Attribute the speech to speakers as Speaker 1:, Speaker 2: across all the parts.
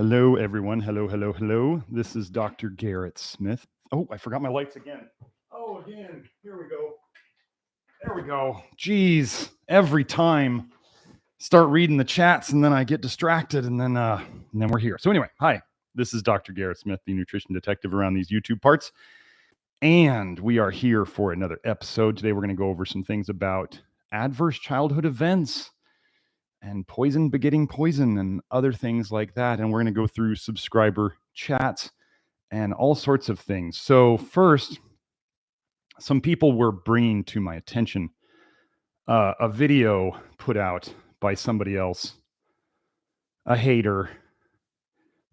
Speaker 1: Hello, everyone. Hello, hello, hello. This is Dr. Garrett Smith. Oh, I forgot my lights again. Oh, again. Here we go. There we go. Jeez, every time start reading the chats and then I get distracted and then we're here. So anyway, hi. This is Dr. Garrett Smith, the nutrition detective around these YouTube parts. And we are here for another episode. Today we're going to go over some things about adverse childhood events and poison begetting poison and other things like that. And we're going to go through subscriber chats and all sorts of things. So first, some people were bringing to my attention a video put out by somebody else, a hater,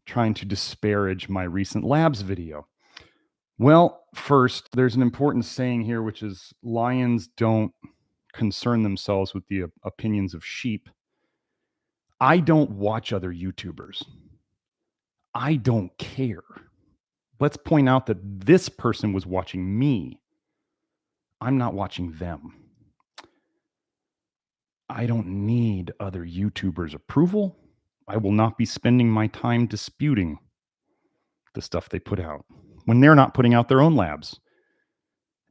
Speaker 1: trying to disparage my recent labs video. Well, first, there's an important saying here, which is lions don't concern themselves with the opinions of sheep. I don't watch other YouTubers. I don't care. Let's point out that this person was watching me. I'm not watching them. I don't need other YouTubers' approval. I will not be spending my time disputing the stuff they put out when they're not putting out their own labs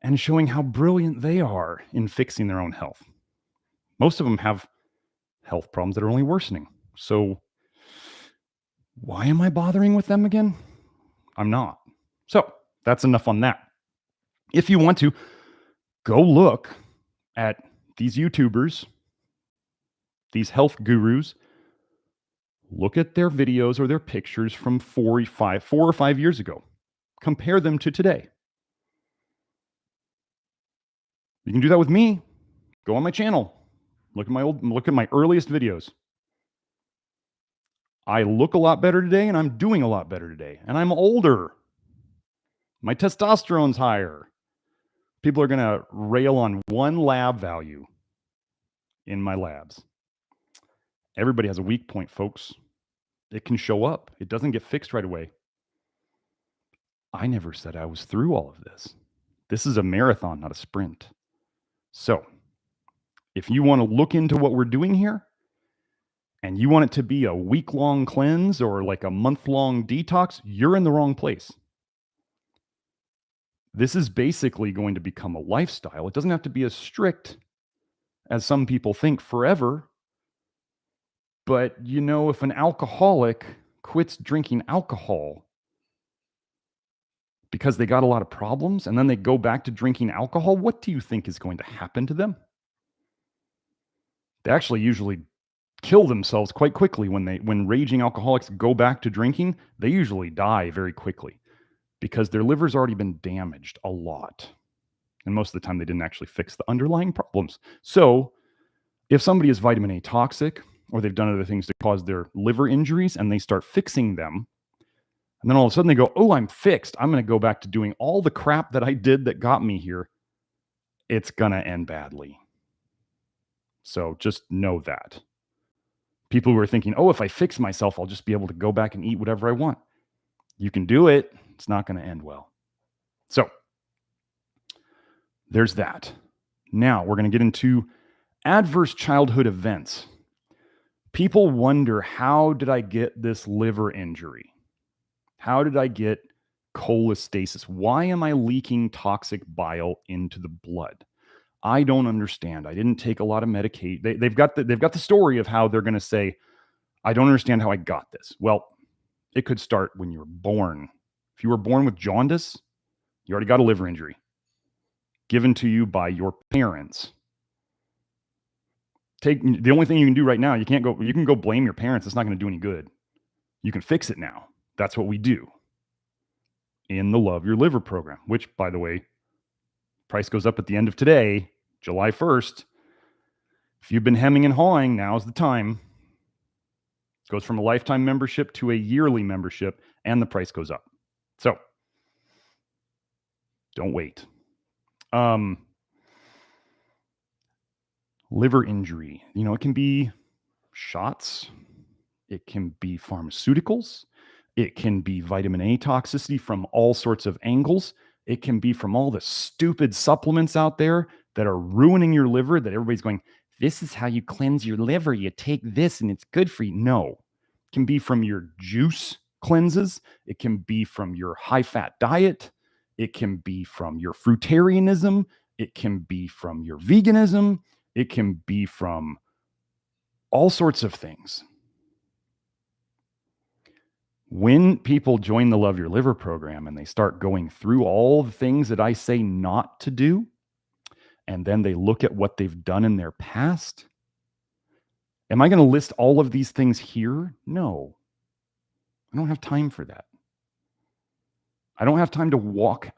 Speaker 1: and showing how brilliant they are in fixing their own health. Most of them have health problems that are only worsening. So why am I bothering with them again? I'm not. So that's enough on that. If you want to, go look at these YouTubers, these health gurus, look at their videos or their pictures from 4 or 5 years ago. Compare them to today. You can do that with me. Go on my channel. Look at my earliest videos. I look a lot better today and I'm doing a lot better today. And I'm older. My testosterone's higher. People are going to rail on one lab value in my labs. Everybody has a weak point, folks. It can show up. It doesn't get fixed right away. I never said I was through all of this. This is a marathon, not a sprint. So, if you want to look into what we're doing here, and you want it to be a week-long cleanse or like a month-long detox, you're in the wrong place. This is basically going to become a lifestyle. It doesn't have to be as strict as some people think forever. But, you know, if an alcoholic quits drinking alcohol because they got a lot of problems and then they go back to drinking alcohol, what do you think is going to happen to them? They actually usually kill themselves quite quickly when raging alcoholics go back to drinking. They usually die very quickly because their liver's already been damaged a lot. And most of the time they didn't actually fix the underlying problems. So if somebody is vitamin A toxic or they've done other things to cause their liver injuries and they start fixing them, and then all of a sudden they go, oh, I'm fixed. I'm going to go back to doing all the crap that I did that got me here. It's going to end badly. So just know that. People who are thinking, oh, if I fix myself, I'll just be able to go back and eat whatever I want. You can do it. It's not going to end well. So there's that. Now we're going to get into adverse childhood events. People wonder, how did I get this liver injury? How did I get cholestasis? Why am I leaking toxic bile into the blood? I don't understand. I didn't take a lot of medication. They've got the story of how they're going to say, I don't understand how I got this. Well, it could start when you were born. If you were born with jaundice, you already got a liver injury given to you by your parents. The only thing you can do right now, you can go blame your parents. It's not going to do any good. You can fix it now. That's what we do in the Love Your Liver program, which, by the way, price goes up at the end of today, July 1st. If you've been hemming and hawing, now's the time. It goes from a lifetime membership to a yearly membership, and the price goes up. So don't wait. Liver injury, it can be shots. It can be pharmaceuticals. It can be vitamin A toxicity from all sorts of angles. It can be from all the stupid supplements out there that are ruining your liver, that everybody's going, this is how you cleanse your liver. You take this and it's good for you. No. can be from your juice cleanses. It can be from your high-fat diet. It can be from your fruitarianism. It can be from your veganism. It can be from all sorts of things. When people join the Love Your Liver program and they start going through all the things that I say not to do, and then they look at what they've done in their past, am I going to list all of these things here? No. I don't have time for that. I don't have time to walk,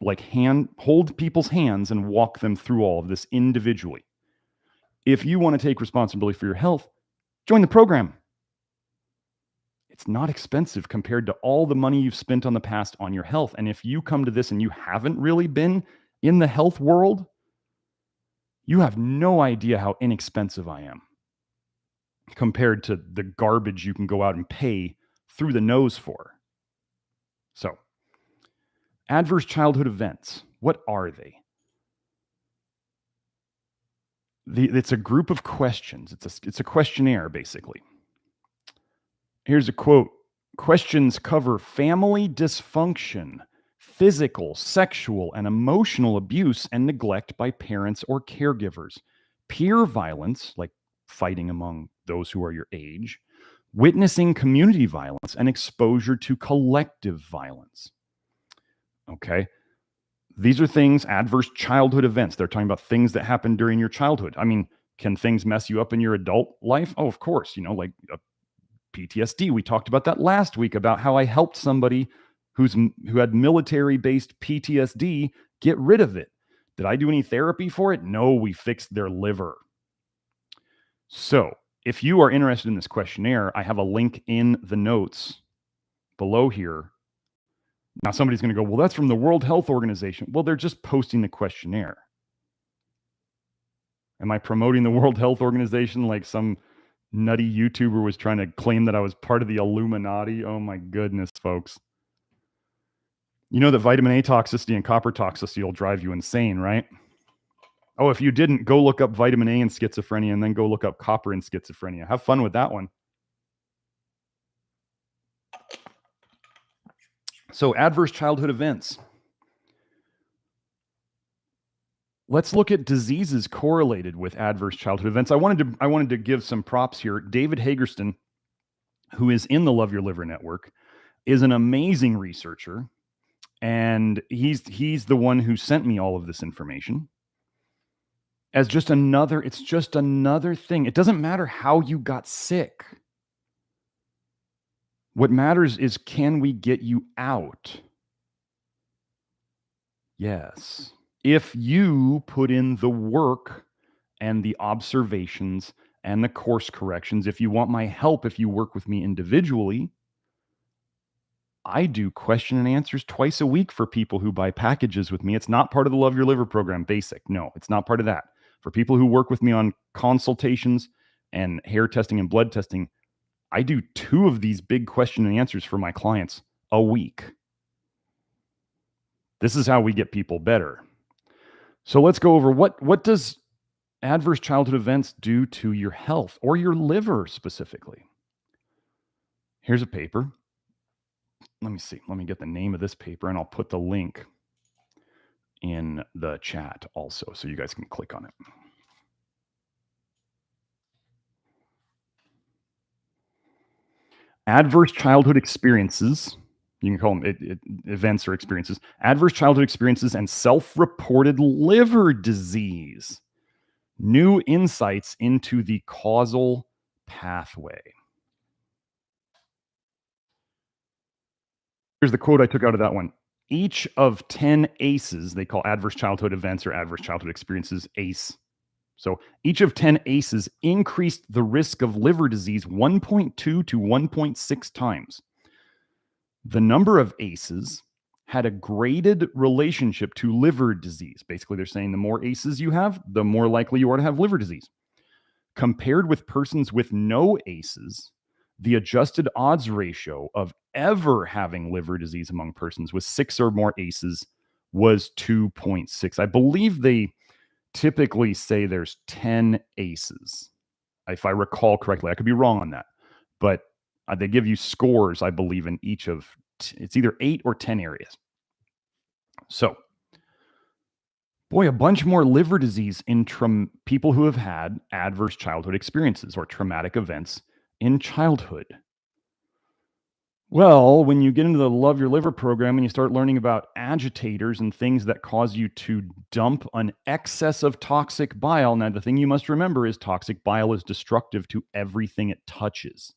Speaker 1: hold people's hands and walk them through all of this individually. If you want to take responsibility for your health, join the program. It's not expensive compared to all the money you've spent on the past on your health. And if you come to this and you haven't really been in the health world, you have no idea how inexpensive I am compared to the garbage you can go out and pay through the nose for. So, adverse childhood events, what are they? It's a group of questions. It's a questionnaire, basically. Here's a quote. Questions cover family dysfunction, physical, sexual, and emotional abuse and neglect by parents or caregivers, peer violence, like fighting among those who are your age, witnessing community violence, and exposure to collective violence. Okay. These are things, adverse childhood events. They're talking about things that happened during your childhood. I mean, can things mess you up in your adult life? Oh, of course. Like PTSD. We talked about that last week about how I helped somebody who had military-based PTSD get rid of it. Did I do any therapy for it? No, we fixed their liver. So if you are interested in this questionnaire, I have a link in the notes below here. Now somebody's going to go, well, that's from the World Health Organization. Well, they're just posting the questionnaire. Am I promoting the World Health Organization like some nutty YouTuber was trying to claim that I was part of the Illuminati? Oh my goodness, folks. You know that vitamin A toxicity and copper toxicity will drive you insane, right? Oh, if you didn't, go look up vitamin A and schizophrenia and then go look up copper and schizophrenia. Have fun with that one. So, adverse childhood events. Let's look at diseases correlated with adverse childhood events. I wanted to give some props here. David Hagerston, who is in the Love Your Liver Network, is an amazing researcher, and he's the one who sent me all of this information. It's just another thing. It doesn't matter how you got sick. What matters is, can we get you out? Yes. If you put in the work and the observations and the course corrections, if you want my help, if you work with me individually, I do question and answers twice a week for people who buy packages with me. It's not part of the Love Your Liver program, basic. No, it's not part of that. For people who work with me on consultations and hair testing and blood testing, I do 2 of these big question and answers for my clients a week. This is how we get people better. So let's go over what does adverse childhood events do to your health or your liver specifically. Here's a paper. Let me see. Let me get the name of this paper and I'll put the link in the chat also so you guys can click on it. Adverse childhood experiences, you can call them events or experiences, adverse childhood experiences and self-reported liver disease. New insights into the causal pathway. Here's the quote I took out of that one. Each of 10 ACEs, they call adverse childhood events or adverse childhood experiences ACE. So each of 10 ACEs increased the risk of liver disease 1.2 to 1.6 times. The number of ACEs had a graded relationship to liver disease. Basically, they're saying the more ACEs you have, the more likely you are to have liver disease. Compared with persons with no ACEs, the adjusted odds ratio of ever having liver disease among persons with 6 or more ACEs was 2.6. I believe they typically say there's 10 ACEs, if I recall correctly. I could be wrong on that, but They give you scores, I believe, in each of, it's either 8 or 10 areas. So, boy, a bunch more liver disease in people who have had adverse childhood experiences or traumatic events in childhood. Well, when you get into the Love Your Liver program and you start learning about agitators and things that cause you to dump an excess of toxic bile, now the thing you must remember is toxic bile is destructive to everything it touches.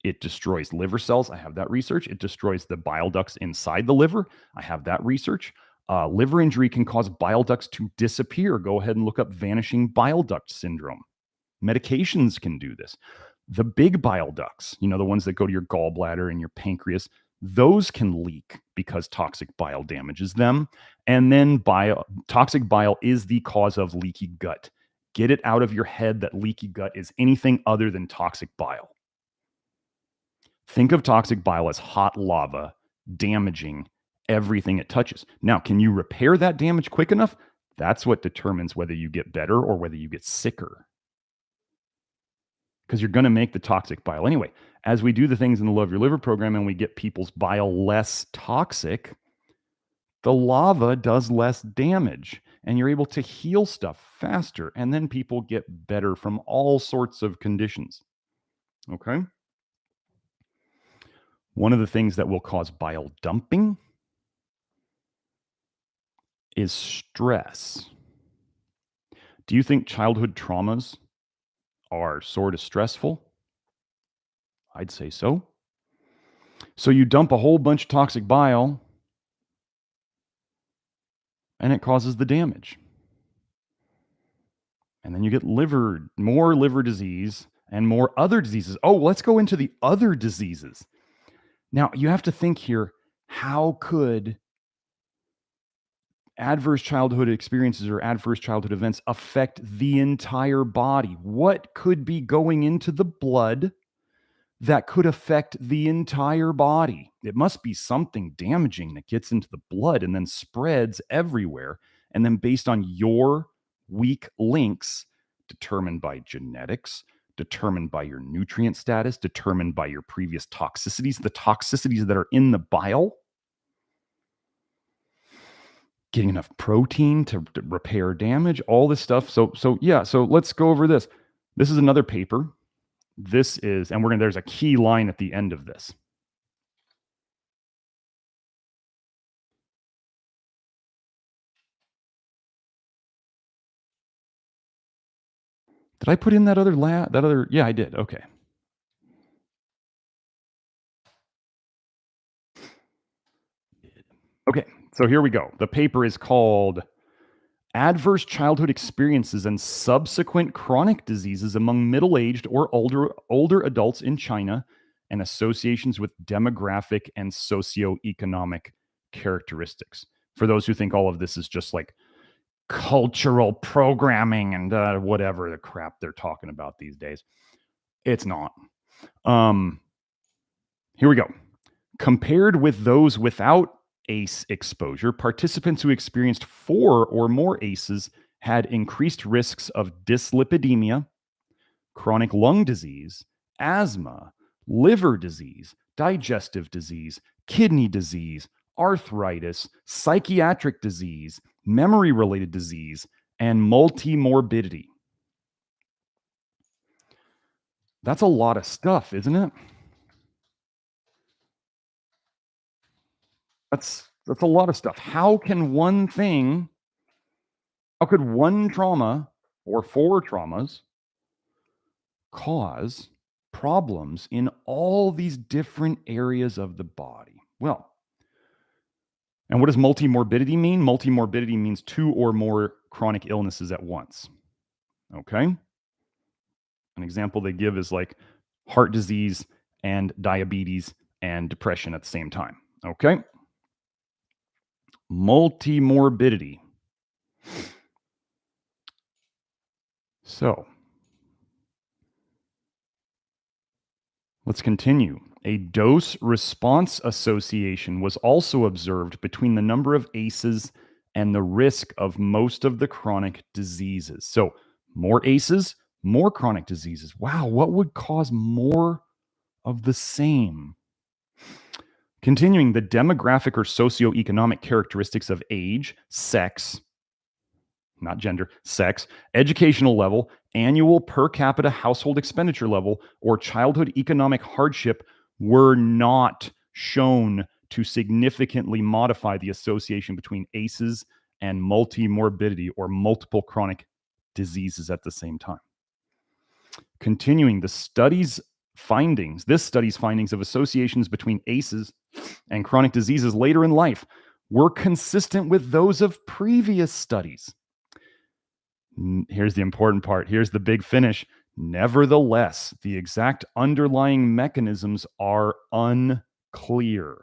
Speaker 1: It destroys liver cells. I have that research. It destroys the bile ducts inside the liver. I have that research. Liver injury can cause bile ducts to disappear. Go ahead and look up vanishing bile duct syndrome. Medications can do this. The big bile ducts, the ones that go to your gallbladder and your pancreas, those can leak because toxic bile damages them. And then toxic bile is the cause of leaky gut. Get it out of your head that leaky gut is anything other than toxic bile. Think of toxic bile as hot lava damaging everything it touches. Now, can you repair that damage quick enough? That's what determines whether you get better or whether you get sicker. Because you're going to make the toxic bile anyway. As we do the things in the Love Your Liver program and we get people's bile less toxic, the lava does less damage and you're able to heal stuff faster. And then people get better from all sorts of conditions. Okay? One of the things that will cause bile dumping is stress. Do you think childhood traumas are sort of stressful? I'd say so. So you dump a whole bunch of toxic bile and it causes the damage. And then you get more liver disease and more other diseases. Oh, let's go into the other diseases. Now, you have to think here, how could adverse childhood experiences or adverse childhood events affect the entire body? What could be going into the blood that could affect the entire body? It must be something damaging that gets into the blood and then spreads everywhere. And then based on your weak links, determined by genetics, determined by your nutrient status, determined by your previous toxicities, the toxicities that are in the bile, getting enough protein to repair damage, all this stuff. So let's go over this. This is another paper. This is, and there's a key line at the end of this. Did I put in that other, yeah, I did. Okay. Okay, so here we go. The paper is called Adverse Childhood Experiences and Subsequent Chronic Diseases Among Middle-Aged or older adults in China and Associations with Demographic and Socioeconomic Characteristics. For those who think all of this is just like cultural programming and whatever the crap they're talking about these days, it's not. Here we go. Compared with those without ACE exposure, participants who experienced 4 or more ACEs had increased risks of dyslipidemia, chronic lung disease, asthma, liver disease, digestive disease, kidney disease, arthritis, psychiatric disease, memory-related disease, and multimorbidity. That's a lot of stuff, isn't it? That's a lot of stuff. How could one trauma or 4 traumas cause problems in all these different areas of the body? Well, and what does multimorbidity mean? Multimorbidity means 2 or more chronic illnesses at once. Okay? An example they give is like heart disease and diabetes and depression at the same time. Okay? Multimorbidity. So, let's continue. A dose-response association was also observed between the number of ACEs and the risk of most of the chronic diseases. So, more ACEs, more chronic diseases. Wow, what would cause more of the same. Continuing, the demographic or socioeconomic characteristics of age, sex, not gender, sex, educational level, annual per capita household expenditure level, or childhood economic hardship were not shown to significantly modify the association between ACEs and multimorbidity or multiple chronic diseases at the same time. Continuing, this study's findings of associations between ACEs and chronic diseases later in life were consistent with those of previous studies. Here's the important part. Here's the big finish. Nevertheless, the exact underlying mechanisms are unclear.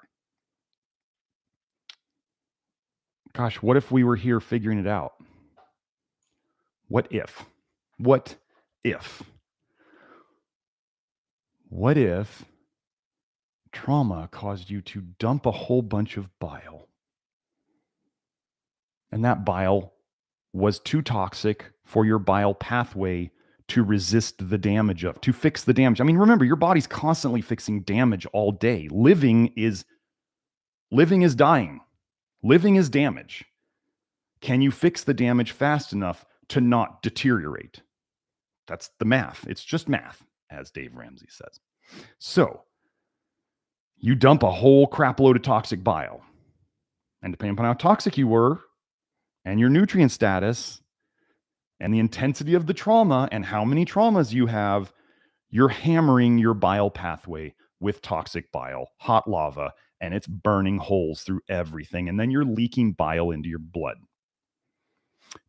Speaker 1: Gosh, what if we were here figuring it out? What if? What if? What if trauma caused you to dump a whole bunch of bile? And that bile was too toxic for your bile pathway to resist the damage of, to fix the damage. I mean, remember, your body's constantly fixing damage all day. Living is dying. Living is damage. Can you fix the damage fast enough to not deteriorate? That's the math. It's just math, as Dave Ramsey says. So you dump a whole crap load of toxic bile. And depending upon how toxic you were and your nutrient status and the intensity of the trauma and how many traumas you have, you're hammering your bile pathway with toxic bile, hot lava, and it's burning holes through everything. And then you're leaking bile into your blood.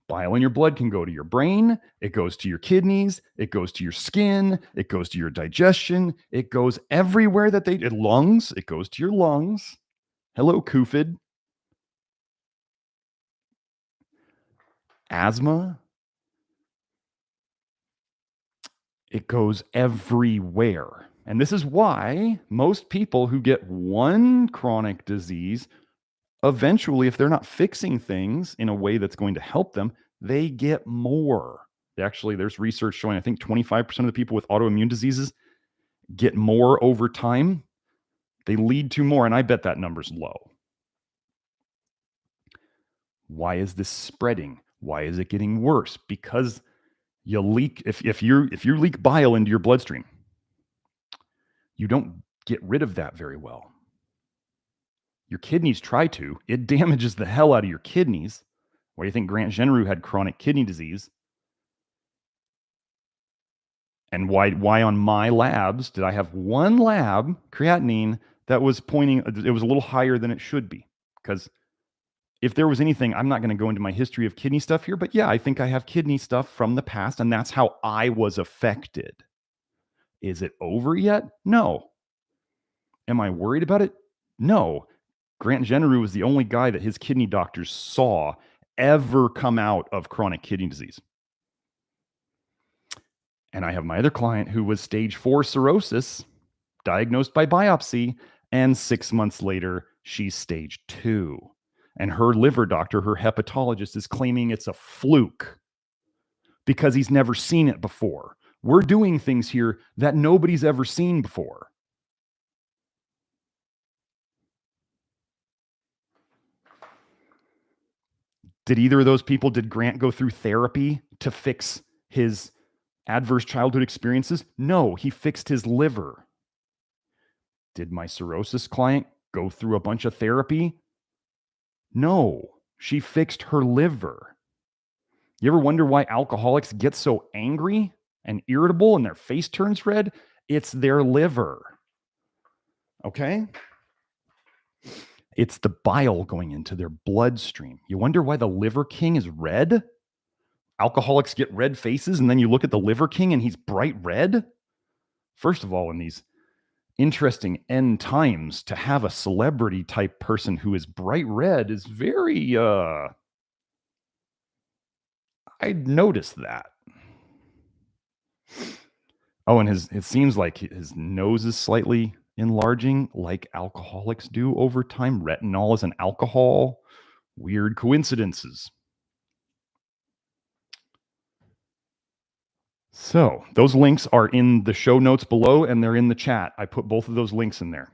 Speaker 1: Bile in your blood can go to your brain, it goes to your kidneys, it goes to your skin, it goes to your digestion, it goes everywhere that lungs, it goes to your lungs. Hello, Kufid. Asthma. It goes everywhere. And this is why most people who get one chronic disease, eventually, if they're not fixing things in a way that's going to help them, they get more. Actually, there's research showing, I think 25% of the people with autoimmune diseases get more over time. They lead to more, and I bet that number's low. Why is this spreading? Why is it getting worse? Because you leak, if you leak bile into your bloodstream, you don't get rid of that very well. Your kidneys try to. It damages the hell out of your kidneys. Why do you think Grant Genereux had chronic kidney disease? And why on my labs did I have one lab, creatinine, that was pointing, it was a little higher than it should be? Because if there was anything, I'm not going to go into my history of kidney stuff here, but yeah, I think I have kidney stuff from the past, and that's how I was affected. Is it over yet? No. Am I worried about it? No. Grant Genereux was the only guy that his kidney doctors saw ever come out of chronic kidney disease. And I have my other client who was stage 4 cirrhosis, diagnosed by biopsy, and 6 months later, she's stage 2. And her liver doctor, her hepatologist, is claiming it's a fluke because he's never seen it before. We're doing things here that nobody's ever seen before. Did either of those people, did Grant go through therapy to fix his adverse childhood experiences? No, he fixed his liver. Did my cirrhosis client go through a bunch of therapy? No, she fixed her liver. You ever wonder why alcoholics get so angry and irritable and their face turns red? It's their liver. Okay? It's the bile going into their bloodstream. You wonder why the liver king is red? Alcoholics get red faces, and then you look at the liver king and he's bright red? First of all, in these interesting end times, to have a celebrity type person who is bright red is very, I noticed that. Oh, and it seems like his nose is slightly enlarging like alcoholics do over time. Retinol is an alcohol. Weird coincidences. So those links are in the show notes below and they're in the chat. I put both of those links in there.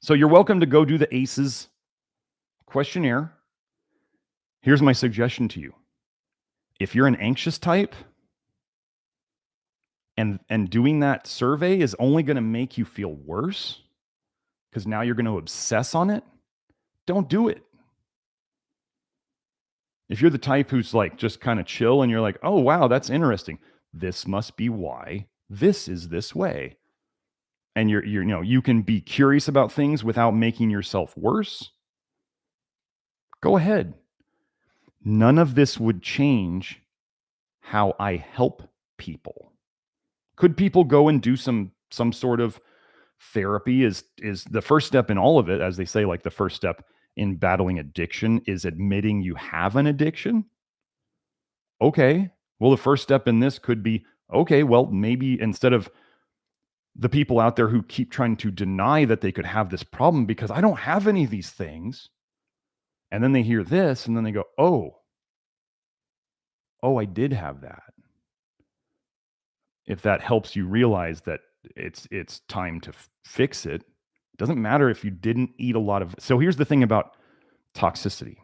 Speaker 1: So you're welcome to go do the ACEs questionnaire. Here's my suggestion to you. If you're an anxious type and doing that survey is only going to make you feel worse because now you're going to obsess on it, don't do it. If you're the type who's like just kind of chill and you're like, oh, wow, that's interesting. This must be why this is this way. And you can be curious about things without making yourself worse. Go ahead. None of this would change how I help people. Could people go and do some sort of therapy? Is the first step in all of it, as they say, like the first step in battling addiction is admitting you have an addiction? Okay, well, the first step in this could be, okay, well, maybe instead of the people out there who keep trying to deny that they could have this problem because I don't have any of these things, and then they hear this and then they go, oh, I did have that. If that helps you realize that it's time to fix it, it doesn't matter if you didn't eat a lot of. So here's the thing about toxicity.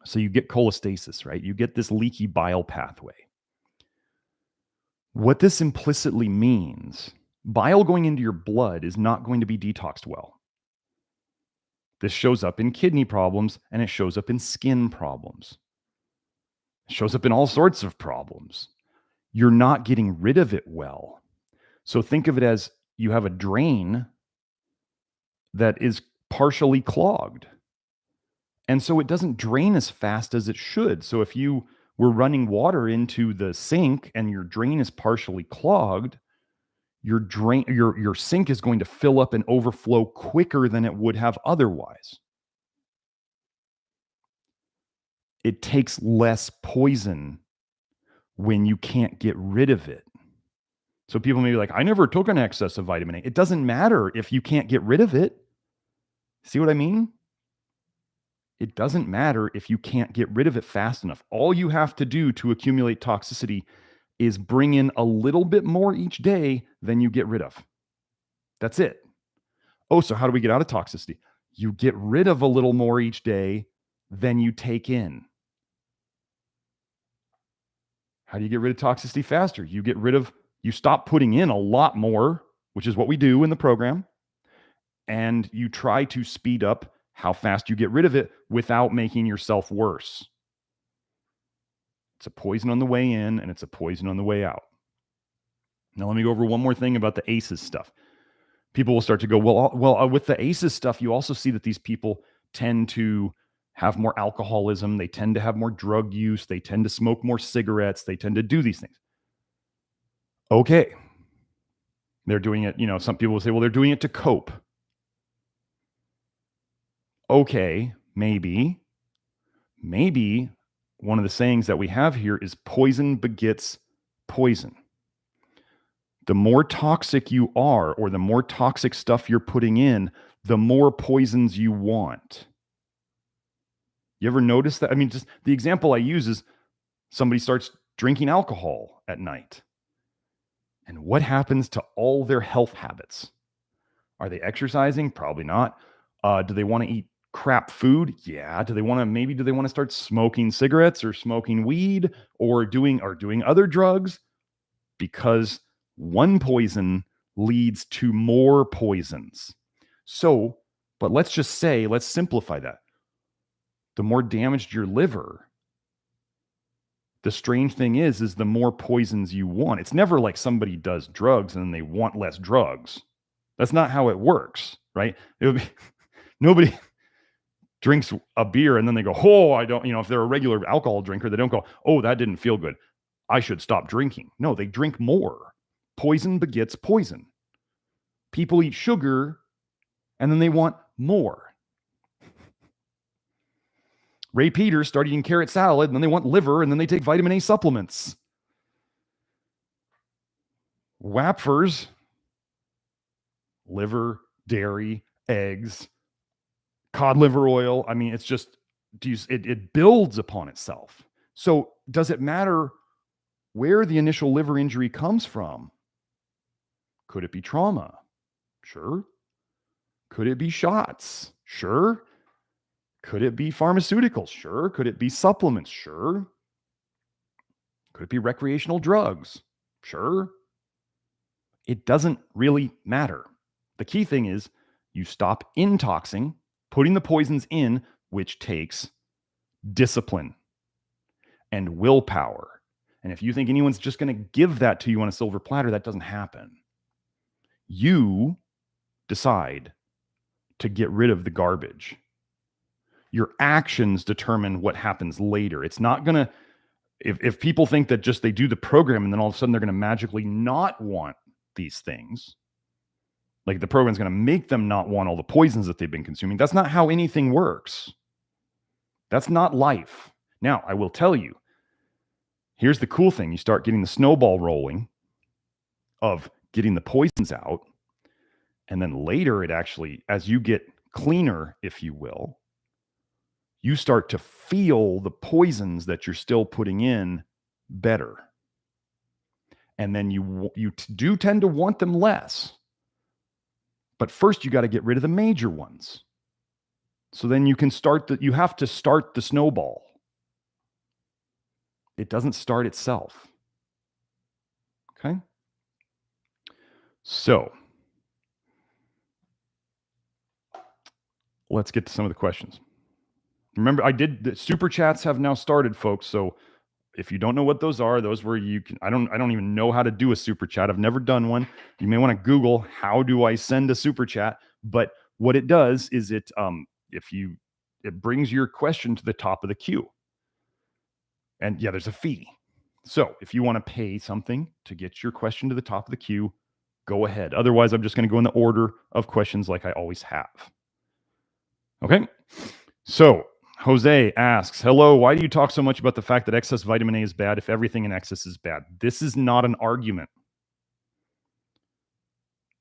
Speaker 1: So you get cholestasis, right? You get this leaky bile pathway. What this implicitly means, bile going into your blood is not going to be detoxed well. This shows up in kidney problems and it shows up in skin problems. It shows up in all sorts of problems. You're not getting rid of it well. So think of it as you have a drain that is partially clogged. And so it doesn't drain as fast as it should. So if you were running water into the sink and your drain is partially clogged, your sink is going to fill up and overflow quicker than it would have otherwise. It takes less poison when you can't get rid of it. So people may be like, I never took an excess of vitamin A. It doesn't matter if you can't get rid of it. See what I mean? It doesn't matter if you can't get rid of it fast enough. All you have to do to accumulate toxicity is bring in a little bit more each day than you get rid of. That's it. Oh, so how do we get out of toxicity? You get rid of a little more each day than you take in. How do you get rid of toxicity faster? You stop putting in a lot more, which is what we do in the program, and you try to speed up how fast you get rid of it without making yourself worse. It's a poison on the way in and it's a poison on the way out. Now, let me go over one more thing about the ACEs stuff. People will start to go, well, with the ACEs stuff, you also see that these people tend to have more alcoholism. They tend to have more drug use. They tend to smoke more cigarettes. They tend to do these things. Okay. They're doing it, some people will say, well, they're doing it to cope. Okay, maybe one of the sayings that we have here is poison begets poison. The more toxic you are, or the more toxic stuff you're putting in, the more poisons you want. You ever notice that? I mean, just the example I use is somebody starts drinking alcohol at night. And what happens to all their health habits? Are they exercising? Probably not. Do they want to eat crap food? Yeah. Do they want to start smoking cigarettes or smoking weed or doing other drugs? Because one poison leads to more poisons. So, but let's simplify that. The more damaged your liver, the strange thing is the more poisons you want. It's never like somebody does drugs and they want less drugs. That's not how it works, right? Nobody drinks a beer and then they go, oh, I don't, if they're a regular alcohol drinker, they don't go, oh, that didn't feel good, I should stop drinking. No, they drink more. Poison begets poison. People eat sugar and then they want more. Ray Peters started eating carrot salad and then they want liver and then they take vitamin A supplements. Wapfers, liver, dairy, eggs, cod liver oil. I mean, it's just, it builds upon itself. So does it matter where the initial liver injury comes from. Could it be trauma? Sure. Could it be shots? Sure. Could it be pharmaceuticals? Sure. Could it be supplements? Sure. Could it be recreational drugs? Sure. It doesn't really matter. The key thing is you stop intoxing, putting the poisons in, which takes discipline and willpower. And if you think anyone's just going to give that to you on a silver platter, that doesn't happen. You decide to get rid of the garbage. Your actions determine what happens later. It's not going to, if people think that just they do the program and then all of a sudden they're going to magically not want these things, like the program's going to make them not want all the poisons that they've been consuming. That's not how anything works. That's not life. Now, I will tell you, here's the cool thing. You start getting the snowball rolling of getting the poisons out. And then later, it actually, as you get cleaner, if you will, you start to feel the poisons that you're still putting in better. And then you do tend to want them less. But first, you got to get rid of the major ones. So then you can you have to start the snowball. It doesn't start itself. Okay? So let's get to some of the questions. Remember, the super chats have now started, folks. So if you don't know what those are, those where you can, I don't even know how to do a super chat. I've never done one. You may want to Google, how do I send a super chat? But what it does is it brings your question to the top of the queue. And yeah, there's a fee. So if you want to pay something to get your question to the top of the queue, go ahead. Otherwise, I'm just going to go in the order of questions like I always have. Okay. So Jose asks, hello, why do you talk so much about the fact that excess vitamin A is bad if everything in excess is bad? This is not an argument.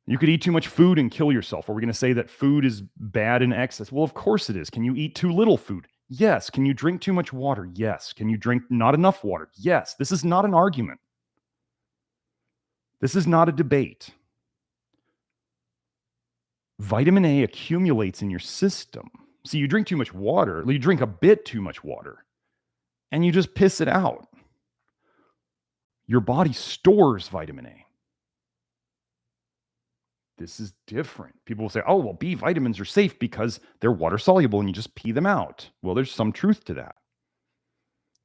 Speaker 1: You could eat too much food and kill yourself. Are we going to say that food is bad in excess? Well, of course it is. Can you eat too little food? Yes. Can you drink too much water? Yes. Can you drink not enough water? Yes. This is not an argument. This is not a debate. Vitamin A accumulates in your system. See, you drink too much water, you drink a bit too much water, and you just piss it out. Your body stores vitamin A. This is different. People will say, oh, well, B vitamins are safe because they're water soluble and you just pee them out. Well, there's some truth to that.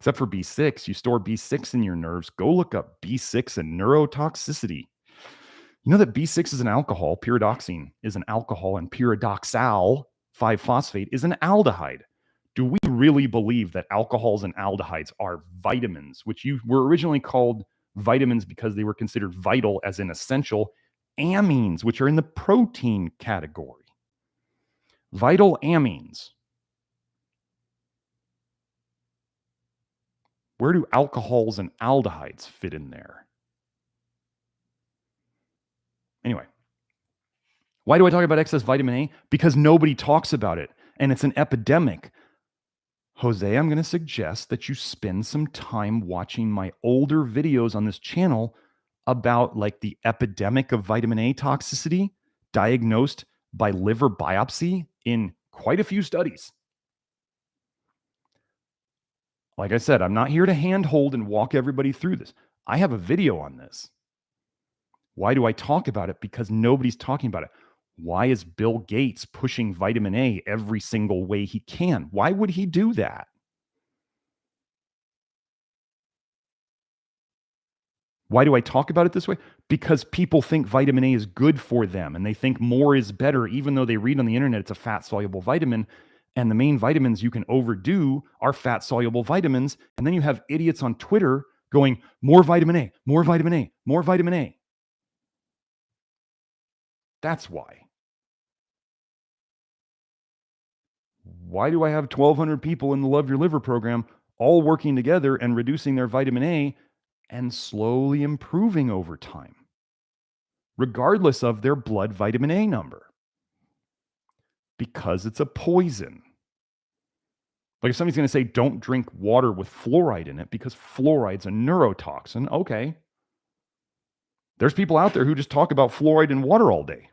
Speaker 1: Except for B6, you store B6 in your nerves. Go look up B6 and neurotoxicity. You know that B6 is an alcohol, pyridoxine is an alcohol, and pyridoxal 5-phosphate is an aldehyde. Do we really believe that alcohols and aldehydes are vitamins, which were originally called vitamins because they were considered vital as in essential, amines, which are in the protein category? Vital amines. Where do alcohols and aldehydes fit in there? Anyway, why do I talk about excess vitamin A? Because nobody talks about it, and it's an epidemic. Jose, I'm going to suggest that you spend some time watching my older videos on this channel about like the epidemic of vitamin A toxicity diagnosed by liver biopsy in quite a few studies. Like I said, I'm not here to handhold and walk everybody through this. I have a video on this. Why do I talk about it? Because nobody's talking about it. Why is Bill Gates pushing vitamin A every single way he can? Why would he do that? Why do I talk about it this way? Because people think vitamin A is good for them and they think more is better, even though they read on the internet it's a fat-soluble vitamin. And the main vitamins you can overdo are fat-soluble vitamins. And then you have idiots on Twitter going, more vitamin A, more vitamin A, more vitamin A. That's why. Why do I have 1,200 people in the Love Your Liver program all working together and reducing their vitamin A and slowly improving over time, regardless of their blood vitamin A number? Because it's a poison. Like if somebody's going to say, don't drink water with fluoride in it because fluoride's a neurotoxin. Okay. There's people out there who just talk about fluoride in water all day.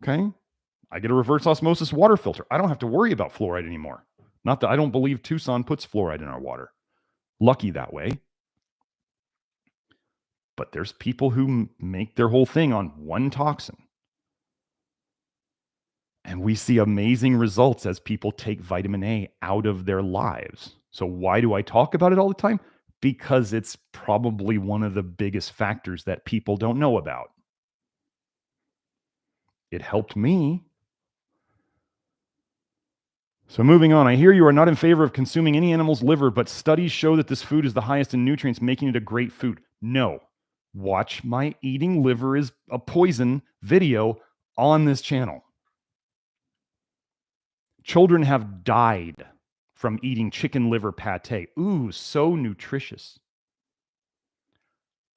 Speaker 1: Okay. I get a reverse osmosis water filter. I don't have to worry about fluoride anymore. Not that I don't believe Tucson puts fluoride in our water. Lucky that way. But there's people who make their whole thing on one toxin. And we see amazing results as people take vitamin A out of their lives. So why do I talk about it all the time? Because it's probably one of the biggest factors that people don't know about. It helped me. So moving on, I hear you are not in favor of consuming any animal's liver, but studies show that this food is the highest in nutrients, making it a great food. No. Watch my eating liver is a poison video on this channel. Children have died from eating chicken liver pate. Ooh, so nutritious.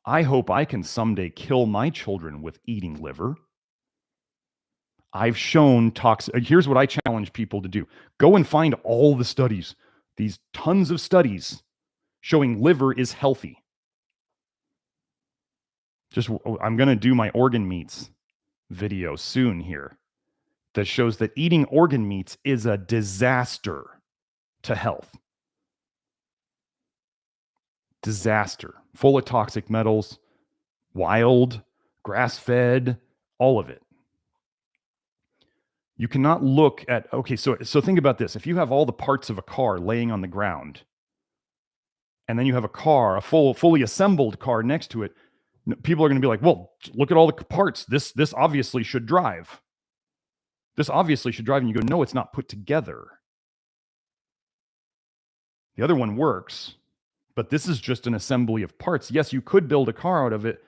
Speaker 1: I hope I can someday kill my children with eating liver. I've shown here's what I challenge people to do. Go and find all the studies, these tons of studies showing liver is healthy. I'm going to do my organ meats video soon here that shows that eating organ meats is a disaster to health. Disaster. Full of toxic metals, wild, grass-fed, all of it. You cannot look at, okay, so think about this. If you have all the parts of a car laying on the ground, and then you have a car, a fully assembled car next to it, people are going to be like, well, look at all the parts. This obviously should drive. This obviously should drive. And you go, no, it's not put together. The other one works, but this is just an assembly of parts. Yes, you could build a car out of it,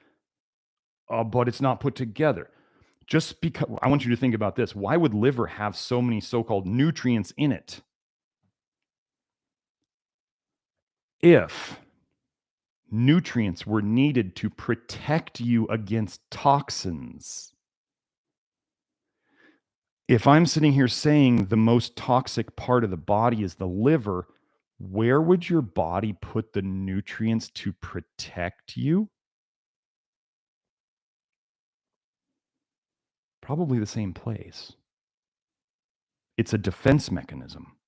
Speaker 1: but it's not put together. Just because, I want you to think about this. Why would liver have so many so-called nutrients in it? If nutrients were needed to protect you against toxins, if I'm sitting here saying the most toxic part of the body is the liver, where would your body put the nutrients to protect you? Probably the same place. It's a defense mechanism.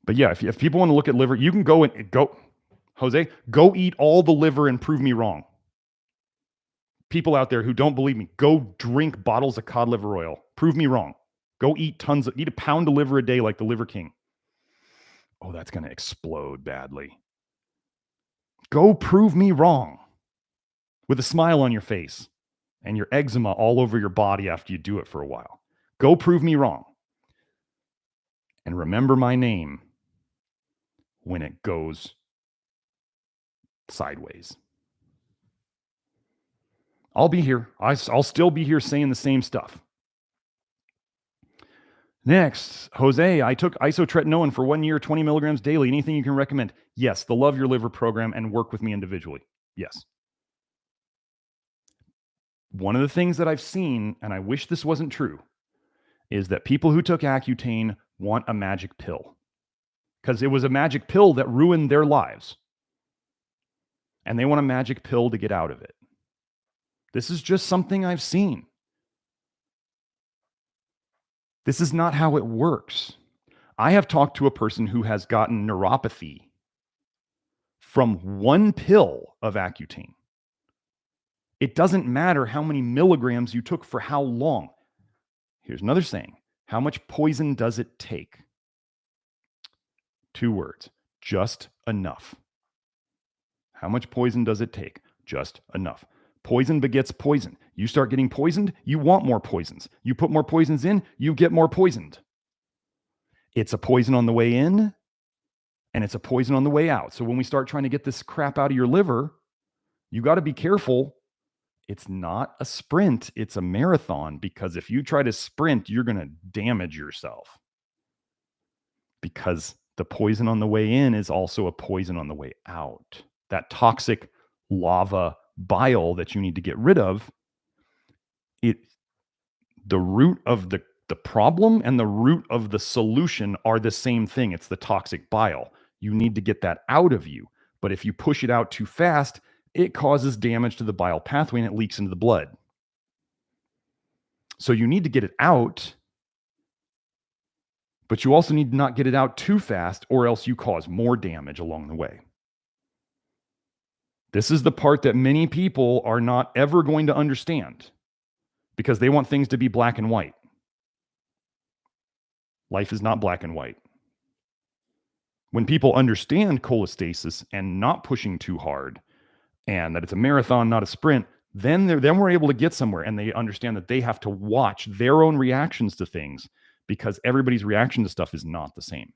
Speaker 1: But yeah, if people want to look at liver, you can go, Jose, go eat all the liver and prove me wrong. People out there who don't believe me, go drink bottles of cod liver oil. Prove me wrong. Go eat eat a pound of liver a day like the Liver King. Oh, that's going to explode badly. Go prove me wrong with a smile on your face and your eczema all over your body after you do it for a while. Go prove me wrong. And remember my name when it goes sideways. I'll be here. I'll still be here saying the same stuff. Next, Jose, I took isotretinoin for 1 year, 20 milligrams daily. Anything you can recommend? Yes, the Love Your Liver program, and work with me individually. Yes. One of the things that I've seen, and I wish this wasn't true, is that people who took Accutane want a magic pill. Because it was a magic pill that ruined their lives. And they want a magic pill to get out of it. This is just something I've seen. This is not how it works. I have talked to a person who has gotten neuropathy from one pill of Accutane. It doesn't matter how many milligrams you took for how long. Here's another saying. How much poison does it take? 2 words. Just enough. How much poison does it take? Just enough. Poison begets poison. You start getting poisoned, you want more poisons. You put more poisons in, you get more poisoned. It's a poison on the way in, and it's a poison on the way out. So when we start trying to get this crap out of your liver, you got to be careful. It's not a sprint, it's a marathon, because if you try to sprint, you're going to damage yourself. Because the poison on the way in is also a poison on the way out. That toxic lava bile that you need to get rid of, the root of the The problem and the root of the solution are the same thing. It's the toxic bile. You need to get that out of you. But if you push it out too fast, it causes damage to the bile pathway and it leaks into the blood. So you need to get it out, but you also need to not get it out too fast, or else you cause more damage along the way. This is the part that many people are not ever going to understand because they want things to be black and white. Life is not black and white. When people understand cholestasis and not pushing too hard, and that it's a marathon, not a sprint, then we're able to get somewhere, and they understand that they have to watch their own reactions to things because everybody's reaction to stuff is not the same.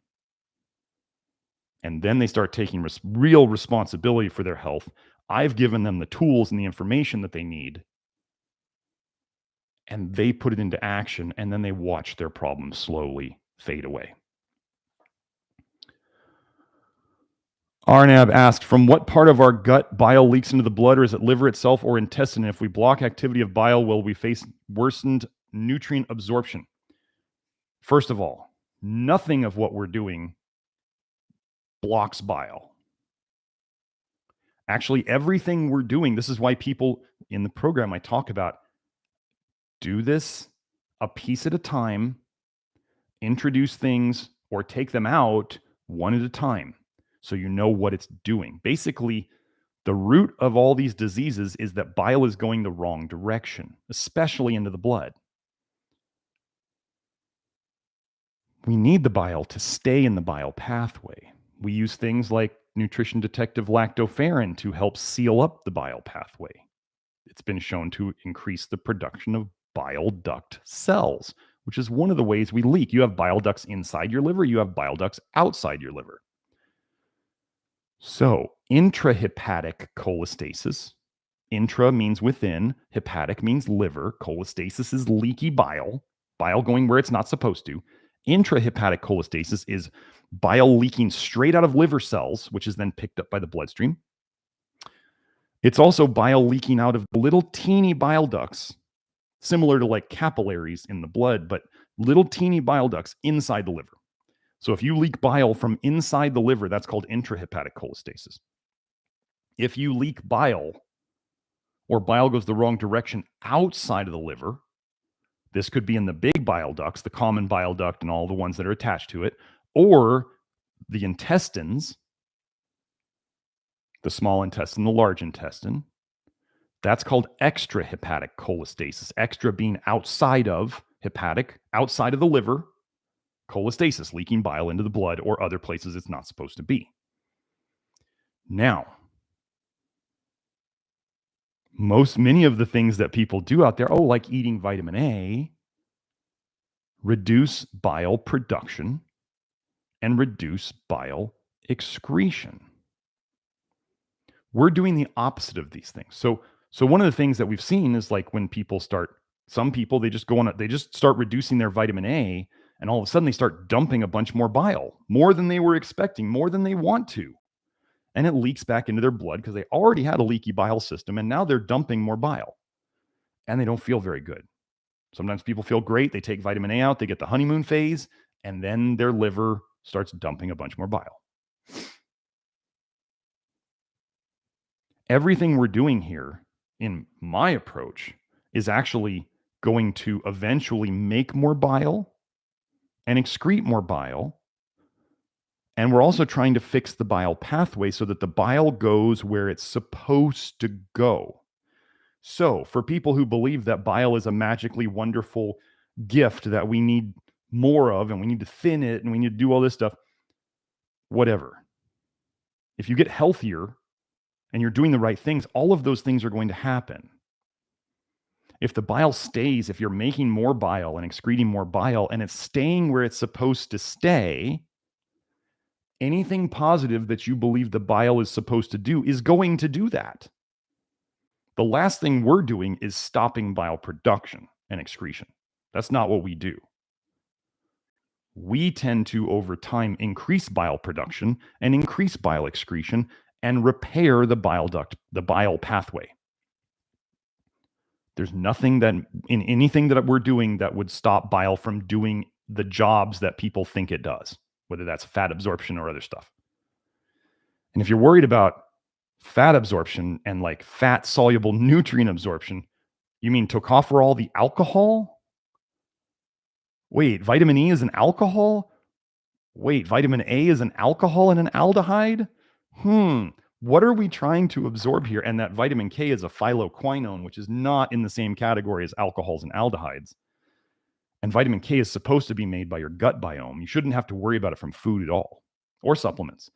Speaker 1: And then they start taking real responsibility for their health. I've given them the tools and the information that they need, and they put it into action, and then they watch their problems slowly fade away. Arnab asked, from what part of our gut bile leaks into the blood, or is it liver itself or intestine? And if we block activity of bile, will we face worsened nutrient absorption? First of all, nothing of what we're doing blocks bile. Actually, everything we're doing, this is why people in the program I talk about, do this a piece at a time, introduce things or take them out one at a time so you know what it's doing. Basically, the root of all these diseases is that bile is going the wrong direction, especially into the blood. We need the bile to stay in the bile pathway. We use things like nutrition detective lactoferrin to help seal up the bile pathway. It's been shown to increase the production of bile duct cells, which is one of the ways we leak. You have bile ducts inside your liver, you have bile ducts outside your liver. So, intrahepatic cholestasis, intra means within, hepatic means liver, cholestasis is leaky bile, bile going where it's not supposed to. Intrahepatic cholestasis is bile leaking straight out of liver cells, which is then picked up by the bloodstream. It's also bile leaking out of little teeny bile ducts, similar to like capillaries in the blood, but little teeny bile ducts inside the liver. So if you leak bile from inside the liver, that's called intrahepatic cholestasis. If you leak bile or bile goes the wrong direction outside of the liver, this could be in the big bile ducts, the common bile duct and all the ones that are attached to it, or the intestines, the small intestine, the large intestine. That's called extrahepatic cholestasis. Extra being outside of hepatic, outside of the liver. Cholestasis, leaking bile into the blood or other places it's not supposed to be. Now, many of the things that people do out there, like eating vitamin A, reduce bile production and reduce bile excretion. We're doing the opposite of these things. So one of the things that we've seen is like when people some people, they just start reducing their vitamin A, and all of a sudden they start dumping a bunch more bile, more than they were expecting, more than they want to. And it leaks back into their blood because they already had a leaky bile system, and now they're dumping more bile. And they don't feel very good. Sometimes people feel great. They take vitamin A out, they get the honeymoon phase, and then their liver starts dumping a bunch more bile. Everything we're doing here, in my approach, is actually going to eventually make more bile and excrete more bile. And we're also trying to fix the bile pathway so that the bile goes where it's supposed to go. So for people who believe that bile is a magically wonderful gift that we need more of, and we need to thin it, and we need to do all this stuff, whatever. If you get healthier and you're doing the right things, all of those things are going to happen. If the bile stays, if you're making more bile and excreting more bile, and it's staying where it's supposed to stay, anything positive that you believe the bile is supposed to do is going to do that. The last thing we're doing is stopping bile production and excretion. That's not what we do. We tend to, over time, increase bile production and increase bile excretion and repair the bile duct, the bile pathway. There's nothing that in anything that we're doing that would stop bile from doing the jobs that people think it does, whether that's fat absorption or other stuff. And if you're worried about fat absorption and like fat soluble nutrient absorption, you mean tocopherol, the alcohol? Wait, vitamin E is an alcohol? Wait, vitamin A is an alcohol and an aldehyde? What are we trying to absorb here? And that vitamin K is a phyloquinone, which is not in the same category as alcohols and aldehydes. And vitamin K is supposed to be made by your gut biome. You shouldn't have to worry about it from food at all or supplements.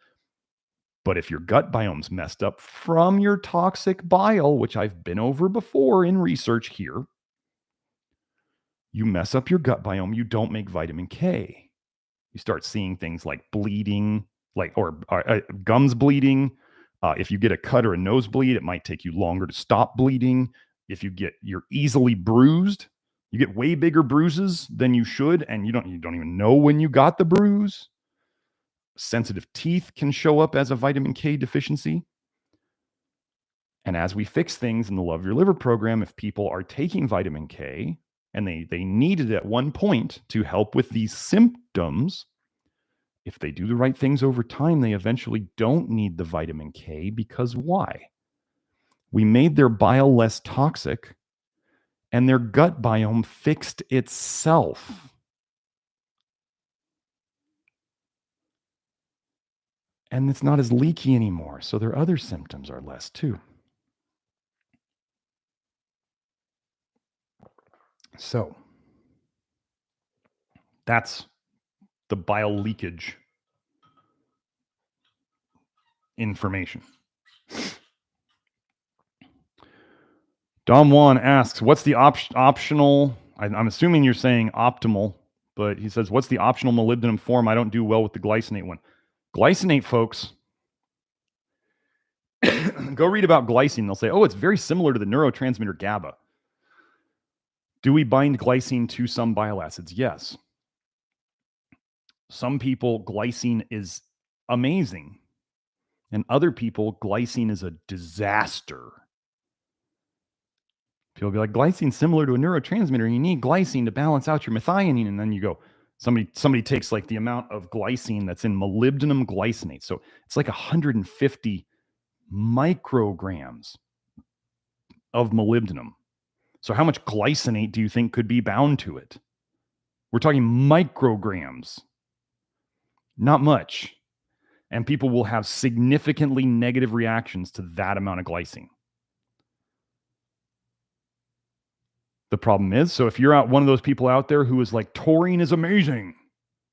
Speaker 1: But if your gut biome's messed up from your toxic bile, which I've been over before in research here, you mess up your gut biome, you don't make vitamin K. You start seeing things like bleeding, or gums bleeding. If you get a cut or a nosebleed, it might take you longer to stop bleeding. If you're easily bruised, you get way bigger bruises than you should, and you don't even know when you got the bruise. Sensitive teeth can show up as a vitamin K deficiency. And as we fix things in the Love Your Liver program, if people are taking vitamin K and they need it at one point to help with these symptoms, if they do the right things over time, they eventually don't need the vitamin K, because why? We made their bile less toxic and their gut biome fixed itself. And it's not as leaky anymore, so their other symptoms are less too. So that's the bile leakage information. Dom Juan asks, what's the optional? I'm assuming you're saying optimal, but he says, what's the optional molybdenum form? I don't do well with the glycinate one. Glycinate, folks, go read about glycine. They'll say, oh, it's very similar to the neurotransmitter GABA. Do we bind glycine to some bile acids? Yes. Some people, glycine is amazing. And other people, glycine is a disaster. People will be like, glycine's similar to a neurotransmitter. You need glycine to balance out your methionine. And then you go, somebody takes like the amount of glycine that's in molybdenum glycinate. So it's like 150 micrograms of molybdenum. So how much glycinate do you think could be bound to it? We're talking micrograms. Not much. And people will have significantly negative reactions to that amount of glycine. The problem is, so if you're one of those people out there who is like, taurine is amazing,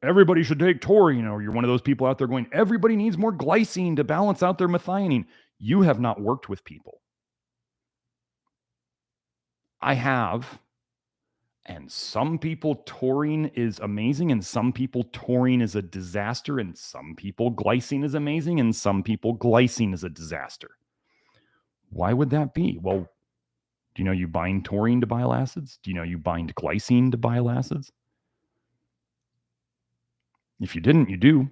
Speaker 1: everybody should take taurine, or you're one of those people out there going, everybody needs more glycine to balance out their methionine, you have not worked with people. I have. And some people, taurine is amazing, and some people, taurine is a disaster, and some people, glycine is amazing, and some people, glycine is a disaster. Why would that be? Well, do you know you bind taurine to bile acids? Do you know you bind glycine to bile acids? If you didn't, you do.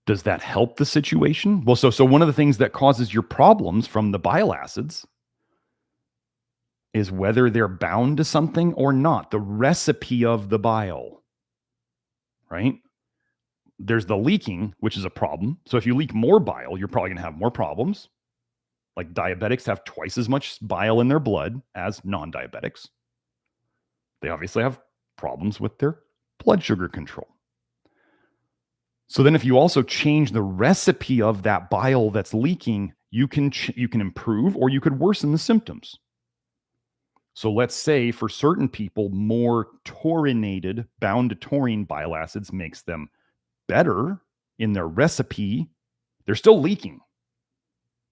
Speaker 1: Does that help the situation? Well, so one of the things that causes your problems from the bile acids is whether they're bound to something or not, the recipe of the bile, right? There's the leaking, which is a problem. So if you leak more bile, you're probably going to have more problems. Like diabetics have twice as much bile in their blood as non-diabetics. They obviously have problems with their blood sugar control. So then if you also change the recipe of that bile that's leaking, you can improve or you could worsen the symptoms. So let's say for certain people, more taurinated, bound to taurine bile acids makes them better in their recipe. They're still leaking.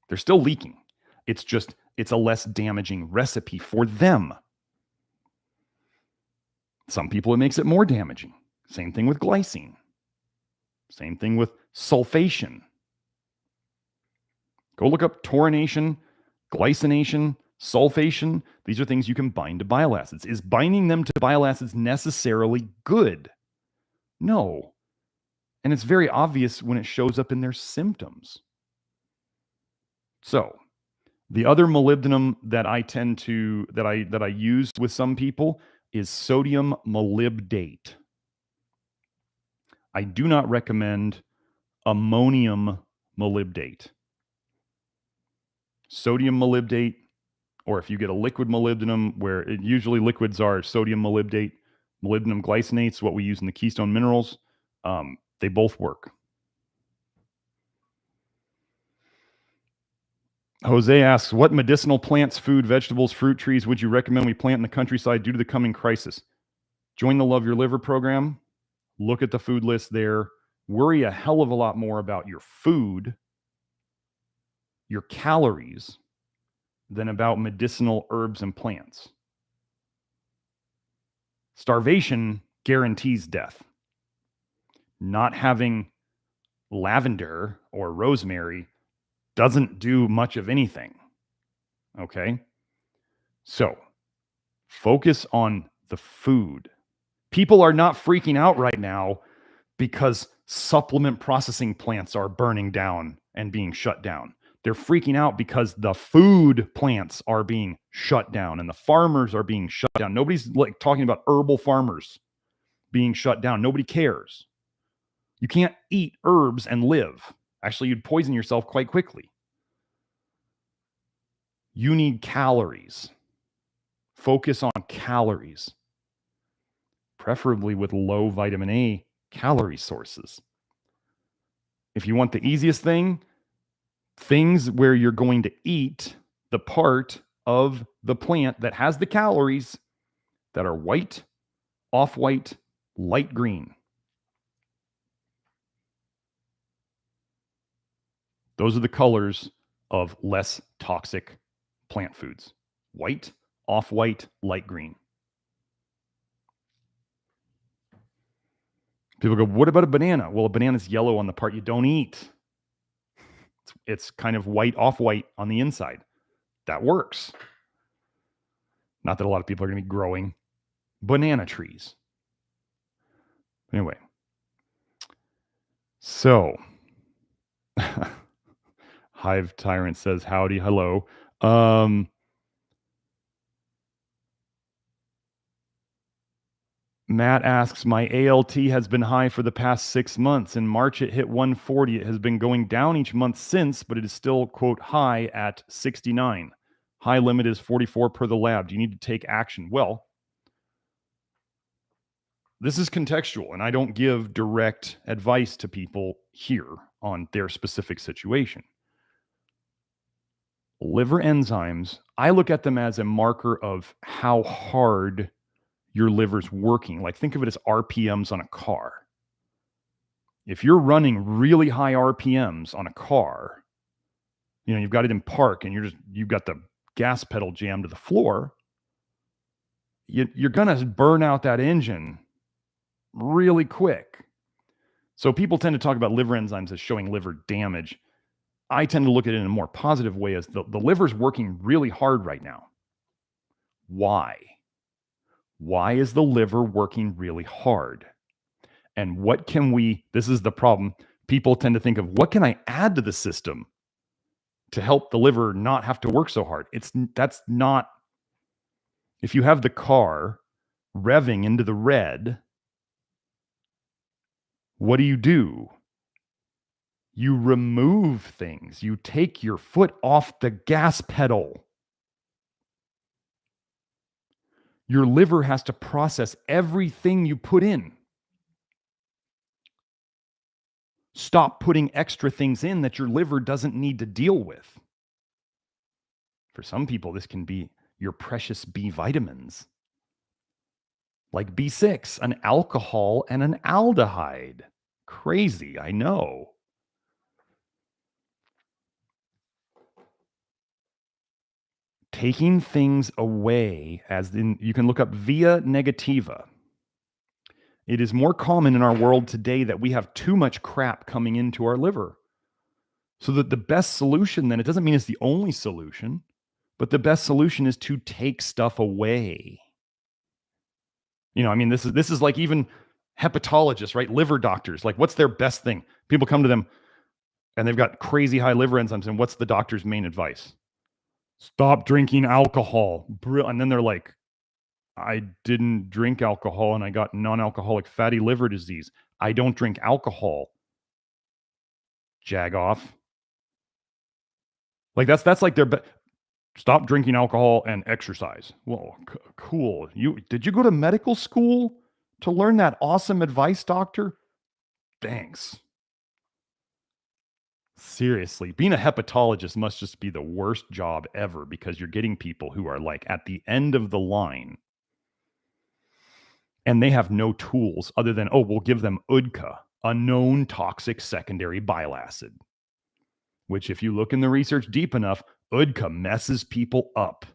Speaker 1: It's a less damaging recipe for them. Some people, it makes it more damaging. Same thing with glycine. Same thing with sulfation. Go look up taurination, glycination, sulfation. These are things you can bind to bile acids. Is binding them to bile acids necessarily good? No. And it's very obvious when it shows up in their symptoms. So, The other molybdenum that I use with some people is sodium molybdate. I do not recommend ammonium molybdate. Sodium molybdate, or if you get a liquid molybdenum, where usually liquids are sodium molybdate, molybdenum glycinate, what we use in the keystone minerals, they both work. Jose asks, what medicinal plants, food, vegetables, fruit trees would you recommend we plant in the countryside due to the coming crisis? Join the Love Your Liver program. Look at the food list there. Worry a hell of a lot more about your food, your calories, than about medicinal herbs and plants. Starvation guarantees death. Not having lavender or rosemary doesn't do much of anything. Okay? So, focus on the food. People are not freaking out right now because supplement processing plants are burning down and being shut down. They're freaking out because the food plants are being shut down and the farmers are being shut down. Nobody's like talking about herbal farmers being shut down. Nobody cares. You can't eat herbs and live. Actually, you'd poison yourself quite quickly. You need calories. Focus on calories, preferably with low vitamin A calorie sources. If you want the easiest thing, things where you're going to eat the part of the plant that has the calories that are white, off-white, light green. Those are the colors of less toxic plant foods. White, off-white, light green. People go, what about a banana? Well, a banana's yellow on the part you don't eat. It's kind of white, off-white on the inside. That works. Not that a lot of people are going to be growing banana trees. Anyway. So, Hive Tyrant says, howdy, hello. Matt asks, my ALT has been high for the past 6 months. In March, it hit 140. It has been going down each month since, but it is still, quote, high at 69. High limit is 44 per the lab. Do you need to take action? Well, this is contextual, and I don't give direct advice to people here on their specific situation. Liver enzymes, I look at them as a marker of how hard your liver's working. Like, think of it as RPMs on a car. If you're running really high RPMs on a car, you've got it in park and you've got the gas pedal jammed to the floor, you're going to burn out that engine really quick. So people tend to talk about liver enzymes as showing liver damage. I tend to look at it in a more positive way as the liver's working really hard right now. Why? Why is the liver working really hard? And what can this is the problem. People tend to think of, what can I add to the system to help the liver not have to work so hard? That's not, if you have the car revving into the red, what do? You remove things. You take your foot off the gas pedal. Your liver has to process everything you put in. Stop putting extra things in that your liver doesn't need to deal with. For some people, this can be your precious B vitamins, like B6, an alcohol and an aldehyde. Crazy, I know. Taking things away, as in, you can look up via negativa. It is more common in our world today that we have too much crap coming into our liver. So that the best solution, then, it doesn't mean it's the only solution, but the best solution is to take stuff away. This is like even hepatologists, right? Liver doctors, like, what's their best thing? People come to them and they've got crazy high liver enzymes, and what's the doctor's main advice? Stop drinking alcohol. And then they're like, I didn't drink alcohol and I got non-alcoholic fatty liver disease. I don't drink alcohol. Jag off. Like that's like their stop drinking alcohol and exercise. Well, cool. Did you go to medical school to learn that awesome advice, doctor? Thanks. Seriously, being a hepatologist must just be the worst job ever because you're getting people who are like at the end of the line and they have no tools other than, oh, we'll give them UDCA, a known toxic secondary bile acid, which if you look in the research deep enough, UDCA messes people up.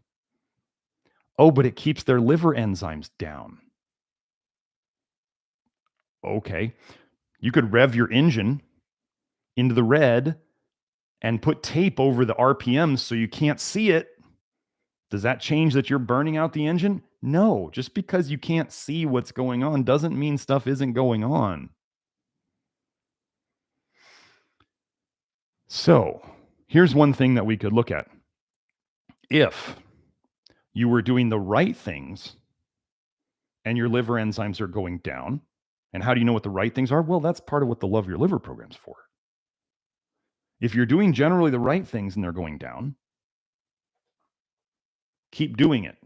Speaker 1: Oh, but it keeps their liver enzymes down. Okay, you could rev your engine into the red and put tape over the RPMs so you can't see it. Does that change that you're burning out the engine? No, just because you can't see what's going on doesn't mean stuff isn't going on. So here's one thing that we could look at. If you were doing the right things and your liver enzymes are going down, and how do you know what the right things are? Well, that's part of what the Love Your Liver program's for. If you're doing generally the right things and they're going down, keep doing it.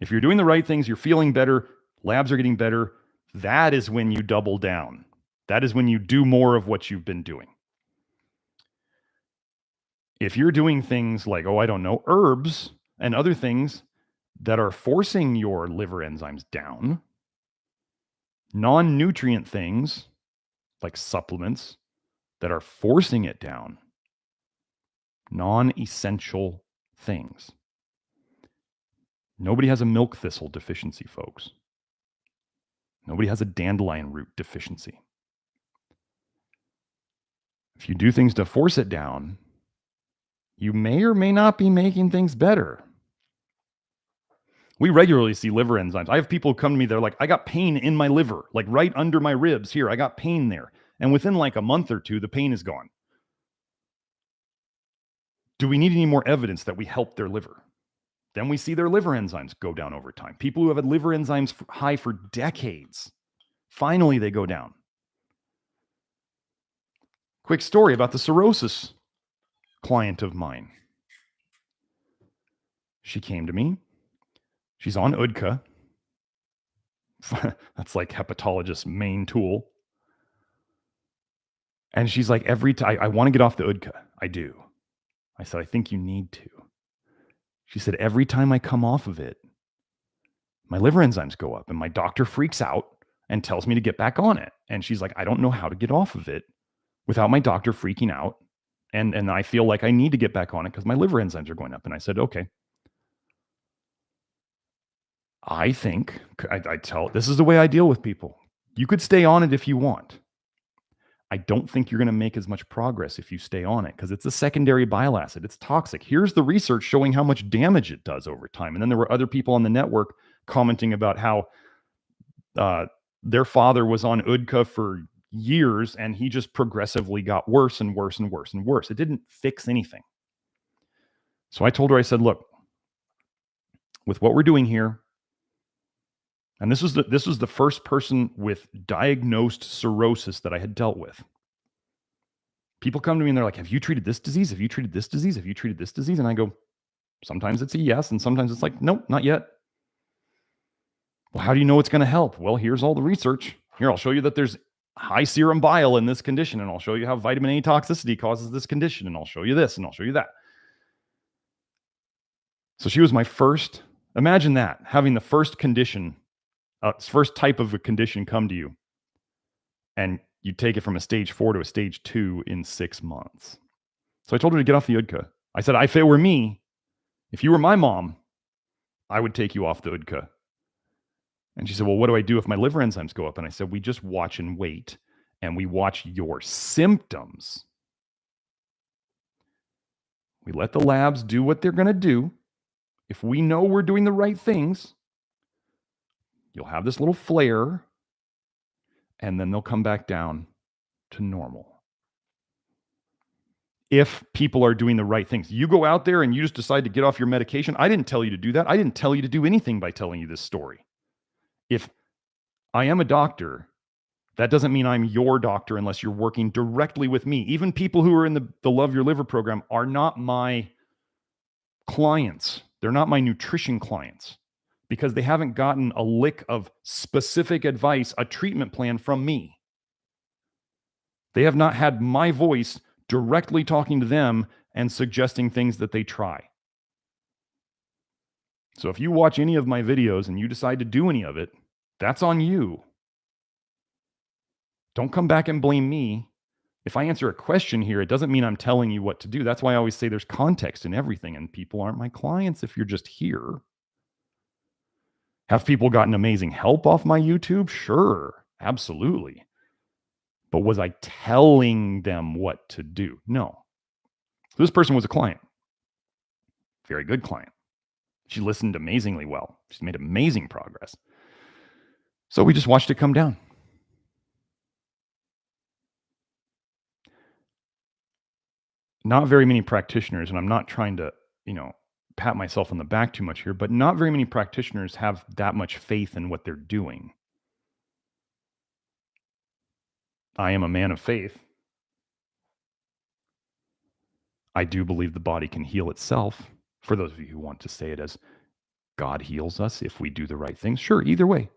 Speaker 1: If you're doing the right things, you're feeling better, labs are getting better, that is when you double down. That is when you do more of what you've been doing. If you're doing things like, oh, I don't know, herbs and other things that are forcing your liver enzymes down, non-nutrient things like supplements that are forcing it down, non-essential things. Nobody has a milk thistle deficiency, folks. Nobody has a dandelion root deficiency. If you do things to force it down, you may or may not be making things better. We regularly see liver enzymes. I have people come to me, they're like, I got pain in my liver, like right under my ribs here. I got pain there. And within like a month or two, the pain is gone. Do we need any more evidence that we help their liver? Then we see their liver enzymes go down over time. People who have had liver enzymes high for decades, finally they go down. Quick story about the cirrhosis client of mine. She came to me. She's on UDCA. That's like hepatologist's main tool. And she's like, every time I want to get off the UDCA. I do. I said, I think you need to. She said, every time I come off of it, my liver enzymes go up and my doctor freaks out and tells me to get back on it. And she's like, I don't know how to get off of it without my doctor freaking out. And I feel like I need to get back on it because my liver enzymes are going up. And I said, okay. I think, this is the way I deal with people. You could stay on it if you want. I don't think you're going to make as much progress if you stay on it because it's a secondary bile acid. It's toxic. Here's the research showing how much damage it does over time. And then there were other people on the network commenting about how their father was on UDCA for years and he just progressively got worse and worse and worse and worse. It didn't fix anything. So I told her, I said, look, with what we're doing here, and this was the first person with diagnosed cirrhosis that I had dealt with. People come to me and they're like, have you treated this disease? Have you treated this disease? Have you treated this disease? And I go, sometimes it's a yes. And sometimes it's like, nope, not yet. Well, how do you know it's going to help? Well, here's all the research. Here, I'll show you that there's high serum bile in this condition. And I'll show you how vitamin A toxicity causes this condition. And I'll show you this and I'll show you that. So she was my first, imagine that, having the first condition, first type of a condition come to you. And you take it from a stage 4 to a stage 2 in 6 months. So I told her to get off the UDCA. I said, if it were me, if you were my mom, I would take you off the UDCA. And she said, well, what do I do if my liver enzymes go up? And I said, we just watch and wait, and we watch your symptoms. We let the labs do what they're going to do. If we know we're doing the right things, you'll have this little flare, and then they'll come back down to normal. if people are doing the right things. You go out there and you just decide to get off your medication. I didn't tell you to do that. I didn't tell you to do anything by telling you this story. If I am a doctor, that doesn't mean I'm your doctor unless you're working directly with me. Even people who are in the Love Your Liver program are not my clients. They're not my nutrition clients because they haven't gotten a lick of specific advice, a treatment plan from me. They have not had my voice directly talking to them and suggesting things that they try. So if you watch any of my videos and you decide to do any of it, that's on you. Don't come back and blame me. If I answer a question here, it doesn't mean I'm telling you what to do. That's why I always say there's context in everything, and people aren't my clients if you're just here. Have people gotten amazing help off my YouTube? Sure, absolutely. But was I telling them what to do? No. So this person was a client. Very good client. She listened amazingly well. She's made amazing progress. So we just watched it come down. Not very many practitioners, and I'm not trying to, pat myself on the back too much here, but not very many practitioners have that much faith in what they're doing. I am a man of faith. I do believe the body can heal itself. For those of you who want to say it as God heals us if we do the right things, sure, either way.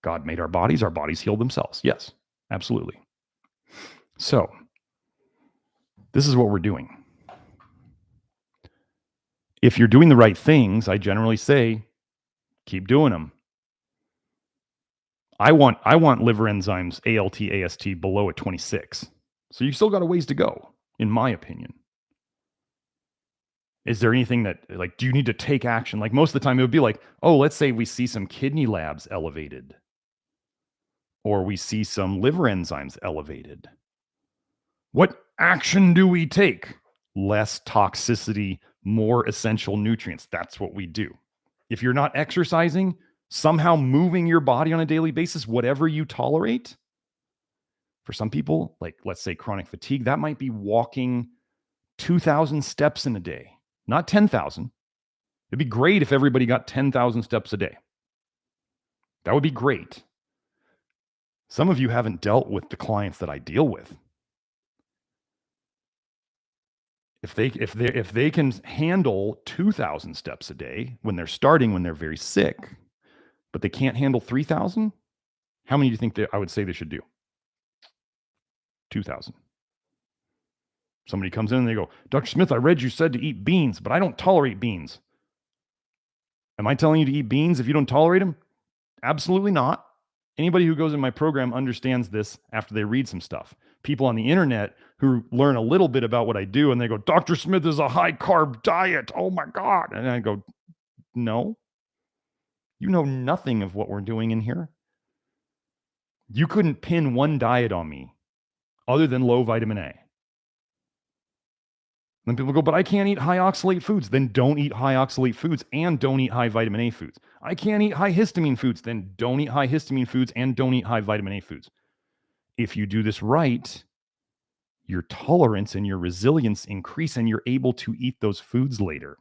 Speaker 1: God made our bodies heal themselves. Yes, absolutely. So, this is what we're doing. If you're doing the right things, I generally say, keep doing them. I want liver enzymes, ALT, AST, below a 26. So you still got a ways to go, in my opinion. Is there anything that, do you need to take action? Like most of the time, it would be like, oh, let's say we see some kidney labs elevated, or we see some liver enzymes elevated. What action do we take? Less toxicity, more essential nutrients. That's what we do. If you're not exercising, somehow moving your body on a daily basis, whatever you tolerate. For some people, like let's say chronic fatigue, that might be walking 2,000 steps in a day, not 10,000. It'd be great if everybody got 10,000 steps a day. That would be great. Some of you haven't dealt with the clients that I deal with. If they can handle 2,000 steps a day when they're starting, when they're very sick, but they can't handle 3,000, how many do you think I would say they should do? 2,000. Somebody comes in and they go, Dr. Smith, I read you said to eat beans, but I don't tolerate beans. Am I telling you to eat beans if you don't tolerate them? Absolutely not. Anybody who goes in my program understands this after they read some stuff. People on the internet who learn a little bit about what I do and they go, Dr. Smith is a high carb diet. Oh my God. And I go, no, you know nothing of what we're doing in here. You couldn't pin one diet on me other than low vitamin A. Then people go, but I can't eat high oxalate foods. Then don't eat high oxalate foods and don't eat high vitamin A foods. I can't eat high histamine foods. Then don't eat high histamine foods and don't eat high vitamin A foods. If you do this right, your tolerance and your resilience increase and you're able to eat those foods later.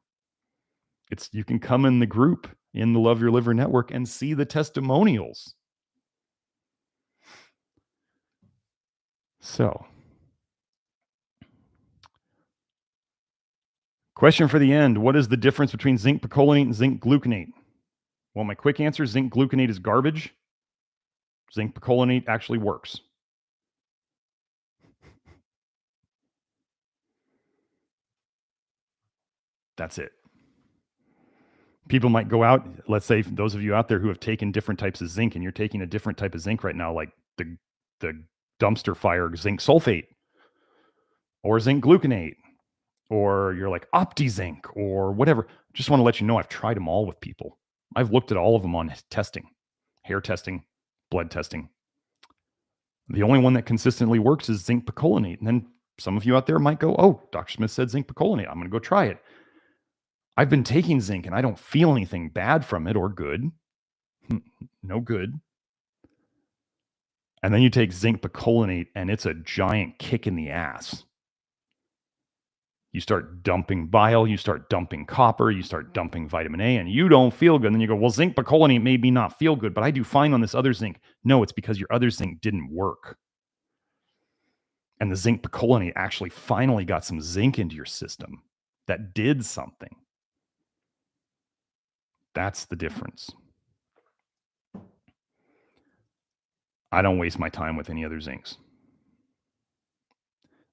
Speaker 1: You can come in the group in the Love Your Liver Network and see the testimonials. So, question for the end. What is the difference between zinc picolinate and zinc gluconate? Well, my quick answer, zinc gluconate is garbage. Zinc picolinate actually works. That's it. People might go out, let's say those of you out there who have taken different types of zinc and you're taking a different type of zinc right now, like the dumpster fire zinc sulfate or zinc gluconate, or you're like OptiZinc or whatever. Just want to let you know I've tried them all with people. I've looked at all of them on testing, hair testing, blood testing. The only one that consistently works is zinc picolinate. And then some of you out there might go, oh, Dr. Smith said zinc picolinate. I'm going to go try it. I've been taking zinc and I don't feel anything bad from it or good. No good. And then you take zinc picolinate and it's a giant kick in the ass. You start dumping bile, you start dumping copper, you start dumping vitamin A, and you don't feel good. And then you go, well, zinc picolinate made me not feel good, but I do fine on this other zinc. No, it's because your other zinc didn't work. And the zinc picolinate actually finally got some zinc into your system that did something. That's the difference. I don't waste my time with any other zincs.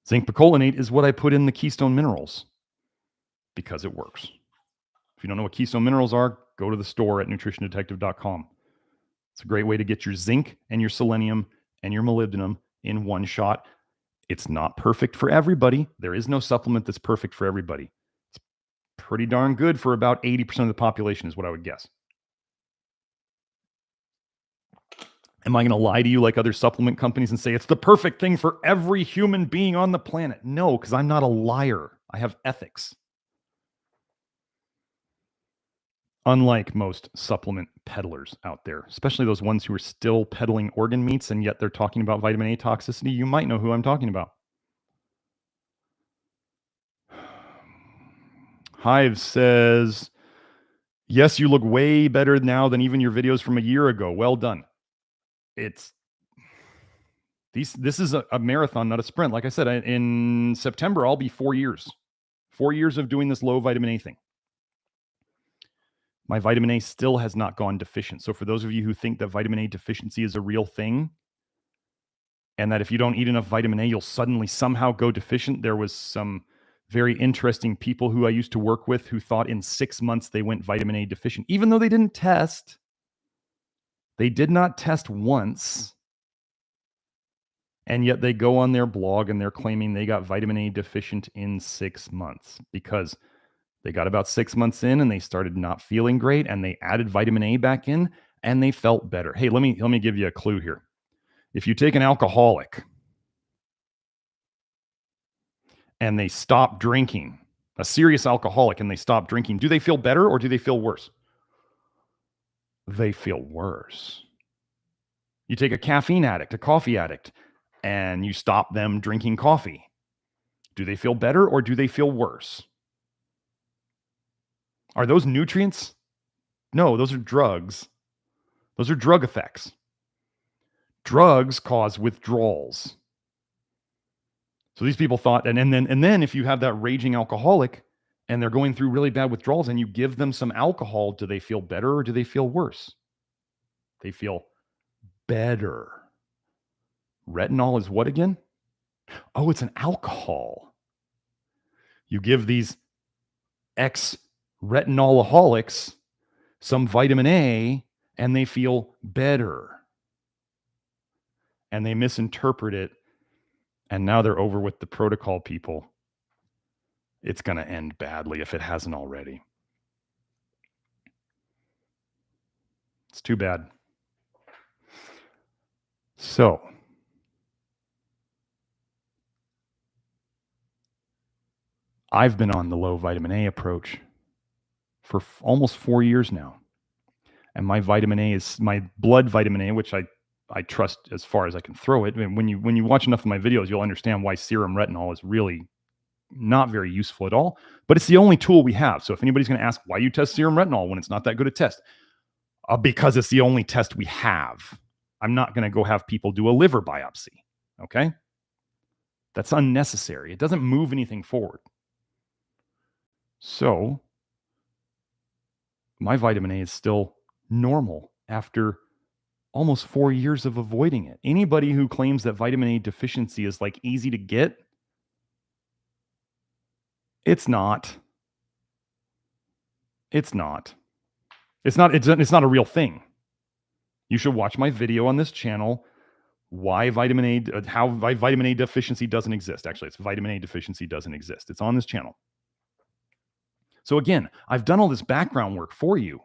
Speaker 1: Zinc picolinate is what I put in the keystone minerals because it works. If you don't know what keystone minerals are, go to the store at nutritiondetective.com. It's a great way to get your zinc and your selenium and your molybdenum in one shot. It's not perfect for everybody. There is no supplement that's perfect for everybody. It's pretty darn good for about 80% of the population is what I would guess. Am I going to lie to you like other supplement companies and say it's the perfect thing for every human being on the planet? No, because I'm not a liar. I have ethics. Unlike most supplement peddlers out there, especially those ones who are still peddling organ meats and yet they're talking about vitamin A toxicity, you might know who I'm talking about. Hive says, yes, you look way better now than even your videos from a year ago. Well done. This is a marathon, not a sprint. Like I said, in September, I'll be 4 years. 4 years of doing this low vitamin A thing. My vitamin A still has not gone deficient. So for those of you who think that vitamin A deficiency is a real thing, and that if you don't eat enough vitamin A, you'll suddenly somehow go deficient, there was some very interesting people who I used to work with who thought in 6 months they went vitamin A deficient, even though they didn't test. They did not test once. And yet they go on their blog and they're claiming they got vitamin A deficient in 6 months because they got about 6 months in and they started not feeling great and they added vitamin A back in and they felt better. Hey, let me give you a clue here. If you take an alcoholic and they stop drinking, a serious alcoholic, and they stop drinking, do they feel better or do they feel worse? They feel worse. You take a caffeine addict, a coffee addict, and you stop them drinking coffee. Do they feel better or do they feel worse? Are those nutrients? No, those are drugs. Those are drug effects. Drugs cause withdrawals. So these people thought, and then if you have that raging alcoholic and they're going through really bad withdrawals and you give them some alcohol, do they feel better or do they feel worse? They feel better. Retinol is what again? Oh, it's an alcohol. You give these ex-retinoloholics some vitamin A and they feel better. And they misinterpret it. And now they're over with the protocol people. It's going to end badly if it hasn't already. It's too bad. So, I've been on the low vitamin A approach for almost 4 years now. And my vitamin A is my blood vitamin A, which I trust as far as I can throw it. I mean, when you watch enough of my videos, you'll understand why serum retinol is really not very useful at all. But it's the only tool we have. So if anybody's going to ask why you test serum retinol when it's not that good a test, because it's the only test we have. I'm not going to go have people do a liver biopsy. Okay? That's unnecessary. It doesn't move anything forward. So my vitamin A is still normal after almost 4 years of avoiding it. Anybody who claims that vitamin A deficiency is like easy to get, it's not. It's not. It's not a real thing. You should watch my video on this channel, how vitamin A deficiency doesn't exist. Actually, it's vitamin A deficiency doesn't exist. It's on this channel. So again, I've done all this background work for you.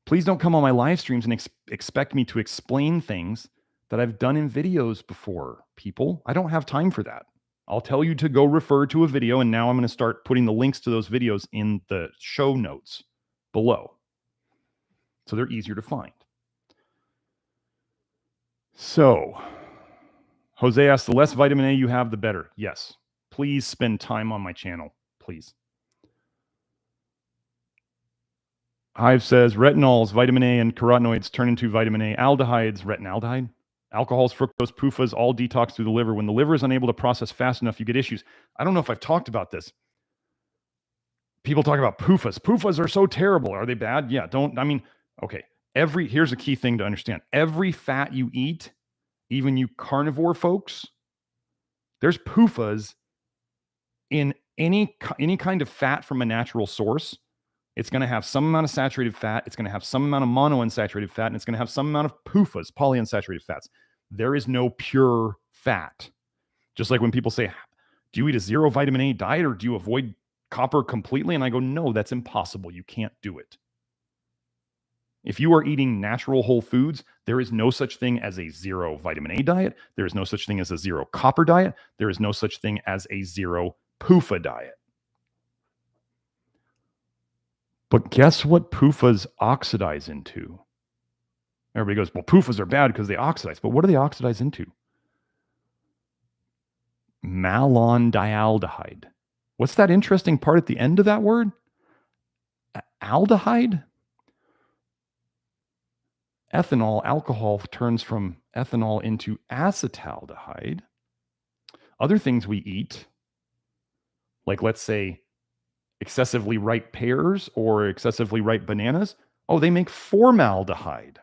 Speaker 1: Please don't come on my live streams and expect me to explain things that I've done in videos before, people. I don't have time for that. I'll tell you to go refer to a video, and now I'm going to start putting the links to those videos in the show notes below, so they're easier to find. So, Jose asked, the less vitamin A you have, the better. Yes. Please spend time on my channel, please. Hive says retinols, vitamin A, and carotenoids turn into vitamin A. Aldehydes, retinaldehyde, alcohols, fructose, PUFAs, all detox through the liver. When the liver is unable to process fast enough, you get issues. I don't know if I've talked about this. People talk about PUFAs. PUFAs are so terrible. Are they bad? Yeah, okay. Here's a key thing to understand. Every fat you eat, even you carnivore folks, there's PUFAs in any kind of fat from a natural source. It's going to have some amount of saturated fat. It's going to have some amount of monounsaturated fat, and it's going to have some amount of PUFAs, polyunsaturated fats. There is no pure fat. Just like when people say, do you eat a zero vitamin A diet or do you avoid copper completely? And I go, no, that's impossible. You can't do it. If you are eating natural whole foods, there is no such thing as a zero vitamin A diet. There is no such thing as a zero copper diet. There is no such thing as a zero PUFA diet. But guess what PUFAs oxidize into? Everybody goes, well, PUFAs are bad because they oxidize. But what do they oxidize into? Malondialdehyde. What's that interesting part at the end of that word? Aldehyde? Ethanol, alcohol turns from ethanol into acetaldehyde. Other things we eat, like let's say excessively ripe pears or excessively ripe bananas, they make formaldehyde.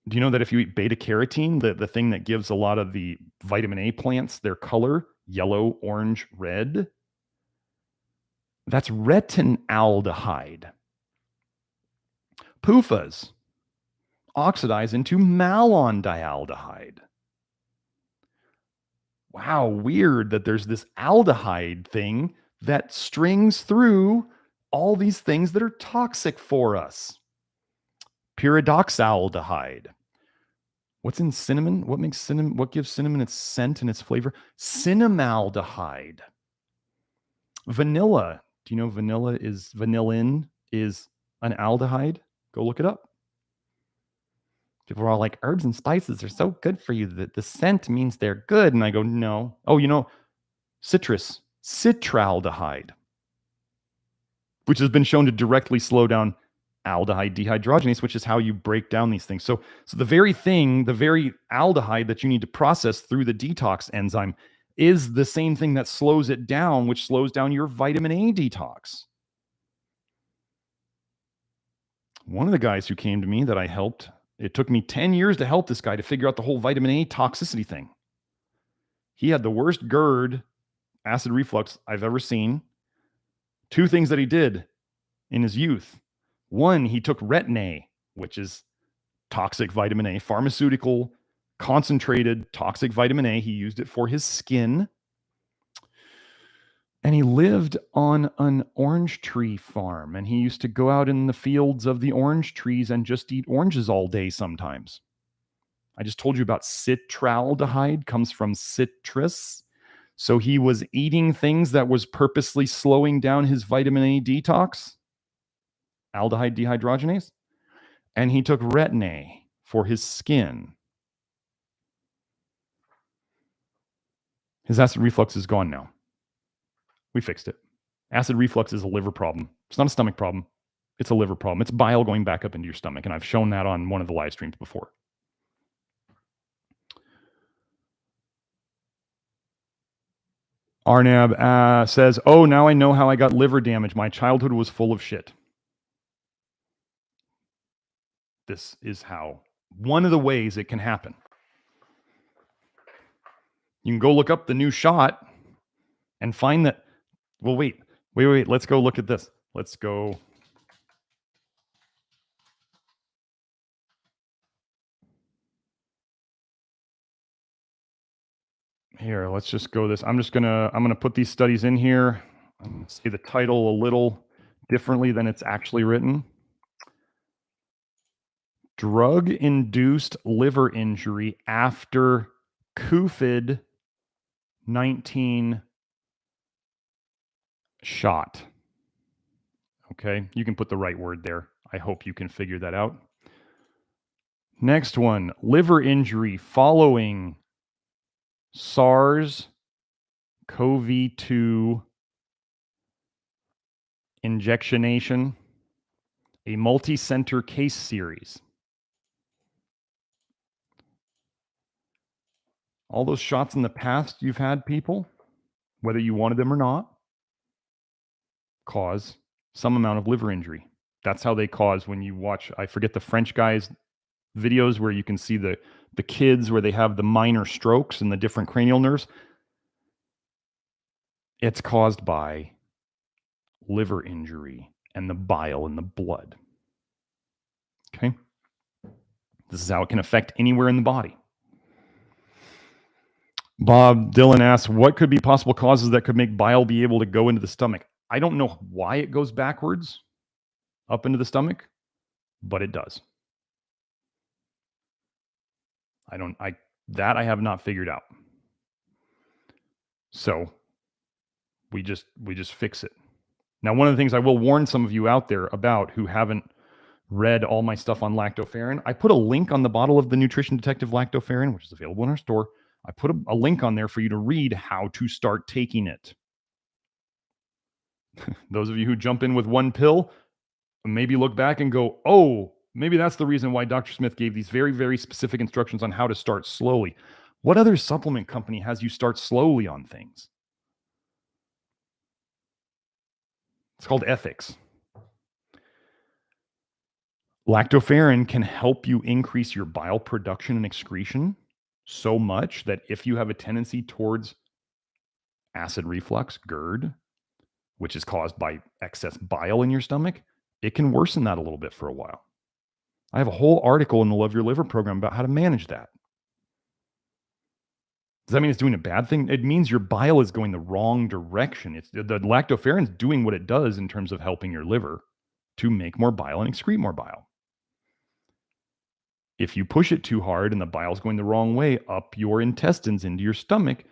Speaker 1: Do you know that if you eat beta carotene, the thing that gives a lot of the vitamin A plants their color, yellow, orange, red, that's retinaldehyde. PUFAs oxidize into malondialdehyde. Wow, weird that there's this aldehyde thing that strings through all these things that are toxic for us. Pyridoxaldehyde. What's in cinnamon? What gives cinnamon its scent and its flavor? Cinnamaldehyde. Vanilla. Do you know vanillin is an aldehyde? Go look it up. People are all like, herbs and spices are so good for you. The scent means they're good. And I go, no. Oh, citraldehyde, which has been shown to directly slow down aldehyde dehydrogenase, which is how you break down these things. So the very aldehyde that you need to process through the detox enzyme is the same thing that slows it down, which slows down your vitamin A detox. One of the guys who came to me that I helped, it took me 10 years to help this guy to figure out the whole vitamin A toxicity thing. He had the worst GERD, acid reflux, I've ever seen. Two things that he did in his youth. One, he took retin-A, which is toxic vitamin A, pharmaceutical, concentrated toxic vitamin A. He used it for his skin. And he lived on an orange tree farm. And he used to go out in the fields of the orange trees and just eat oranges all day sometimes. I just told you about citraldehyde, comes from citrus. So he was eating things that was purposely slowing down his vitamin A detox, aldehyde dehydrogenase, and he took retin-A for his skin. His acid reflux is gone now. We fixed it. Acid reflux is a liver problem. It's not a stomach problem. It's a liver problem. It's bile going back up into your stomach, and I've shown that on one of the live streams before. Arnab says, now I know how I got liver damage. My childhood was full of shit. This is one of the ways it can happen. You can go look up the new shot and find that, well, wait. Let's go look at this. Let's go. Here, let's just go this. I'm going to put these studies in here. I'm going to say the title a little differently than it's actually written. Drug-induced liver injury after COVID-19 shot. Okay, you can put the right word there. I hope you can figure that out. Next one, liver injury following SARS CoV2 injectionation, a multi-center case series. All those shots in the past you've had, people, whether you wanted them or not, cause some amount of liver injury. That's how they cause when you watch, I forget the French guys' videos where you can see the kids where they have the minor strokes and the different cranial nerves. It's caused by liver injury and the bile in the blood. Okay? This is how it can affect anywhere in the body. Bob Dylan asks, what could be possible causes that could make bile be able to go into the stomach? I don't know why it goes backwards up into the stomach, but it does. I have not figured out. So we just fix it. Now, one of the things I will warn some of you out there about who haven't read all my stuff on lactoferrin, I put a link on the bottle of the Nutrition Detective lactoferrin, which is available in our store. I put a link on there for you to read how to start taking it. Those of you who jump in with one pill, maybe look back and go, oh, maybe that's the reason why Dr. Smith gave these very, very specific instructions on how to start slowly. What other supplement company has you start slowly on things? It's called ethics. Lactoferrin can help you increase your bile production and excretion so much that if you have a tendency towards acid reflux, GERD, which is caused by excess bile in your stomach, it can worsen that a little bit for a while. I have a whole article in the Love Your Liver program about how to manage that. Does that mean it's doing a bad thing? It means your bile is going the wrong direction. The lactoferrin is doing what it does in terms of helping your liver to make more bile and excrete more bile. If you push it too hard and the bile is going the wrong way up your intestines into your stomach,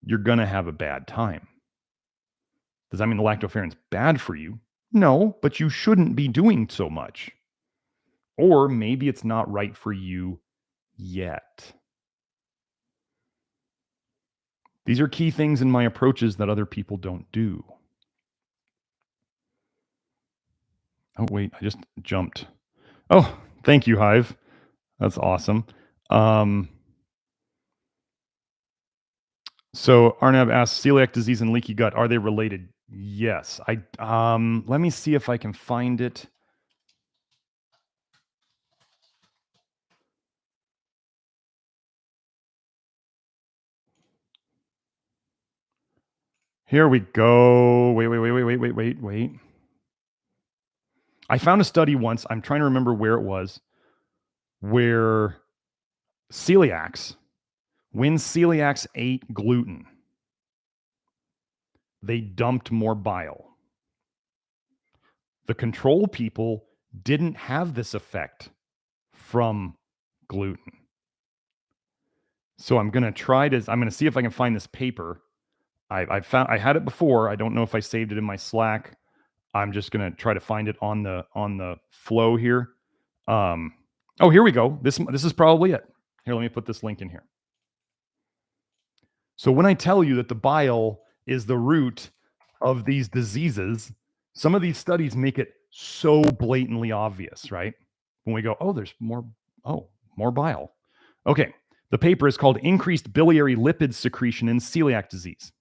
Speaker 1: you're going to have a bad time. Does that mean the lactoferrin is bad for you? No, but you shouldn't be doing so much. Or maybe it's not right for you yet. These are key things in my approaches that other people don't do. Oh, wait, I just jumped. Oh, thank you, Hive. That's awesome. So Arnab asks, celiac disease and leaky gut, are they related? Yes. Let me see if I can find it. Here we go. Wait. I found a study once, I'm trying to remember where it was, where celiacs, when celiacs ate gluten, they dumped more bile. The control people didn't have this effect from gluten. So I'm going to see if I can find this paper. I had it before. I don't know if I saved it in my Slack. I'm just going to try to find it on the flow here. Oh, here we go. This is probably it. Here, let me put this link in here. So when I tell you that the bile is the root of these diseases, some of these studies make it so blatantly obvious, right? When we go, oh, there's more bile. Okay, the paper is called Increased Biliary Lipid Secretion in Celiac Disease.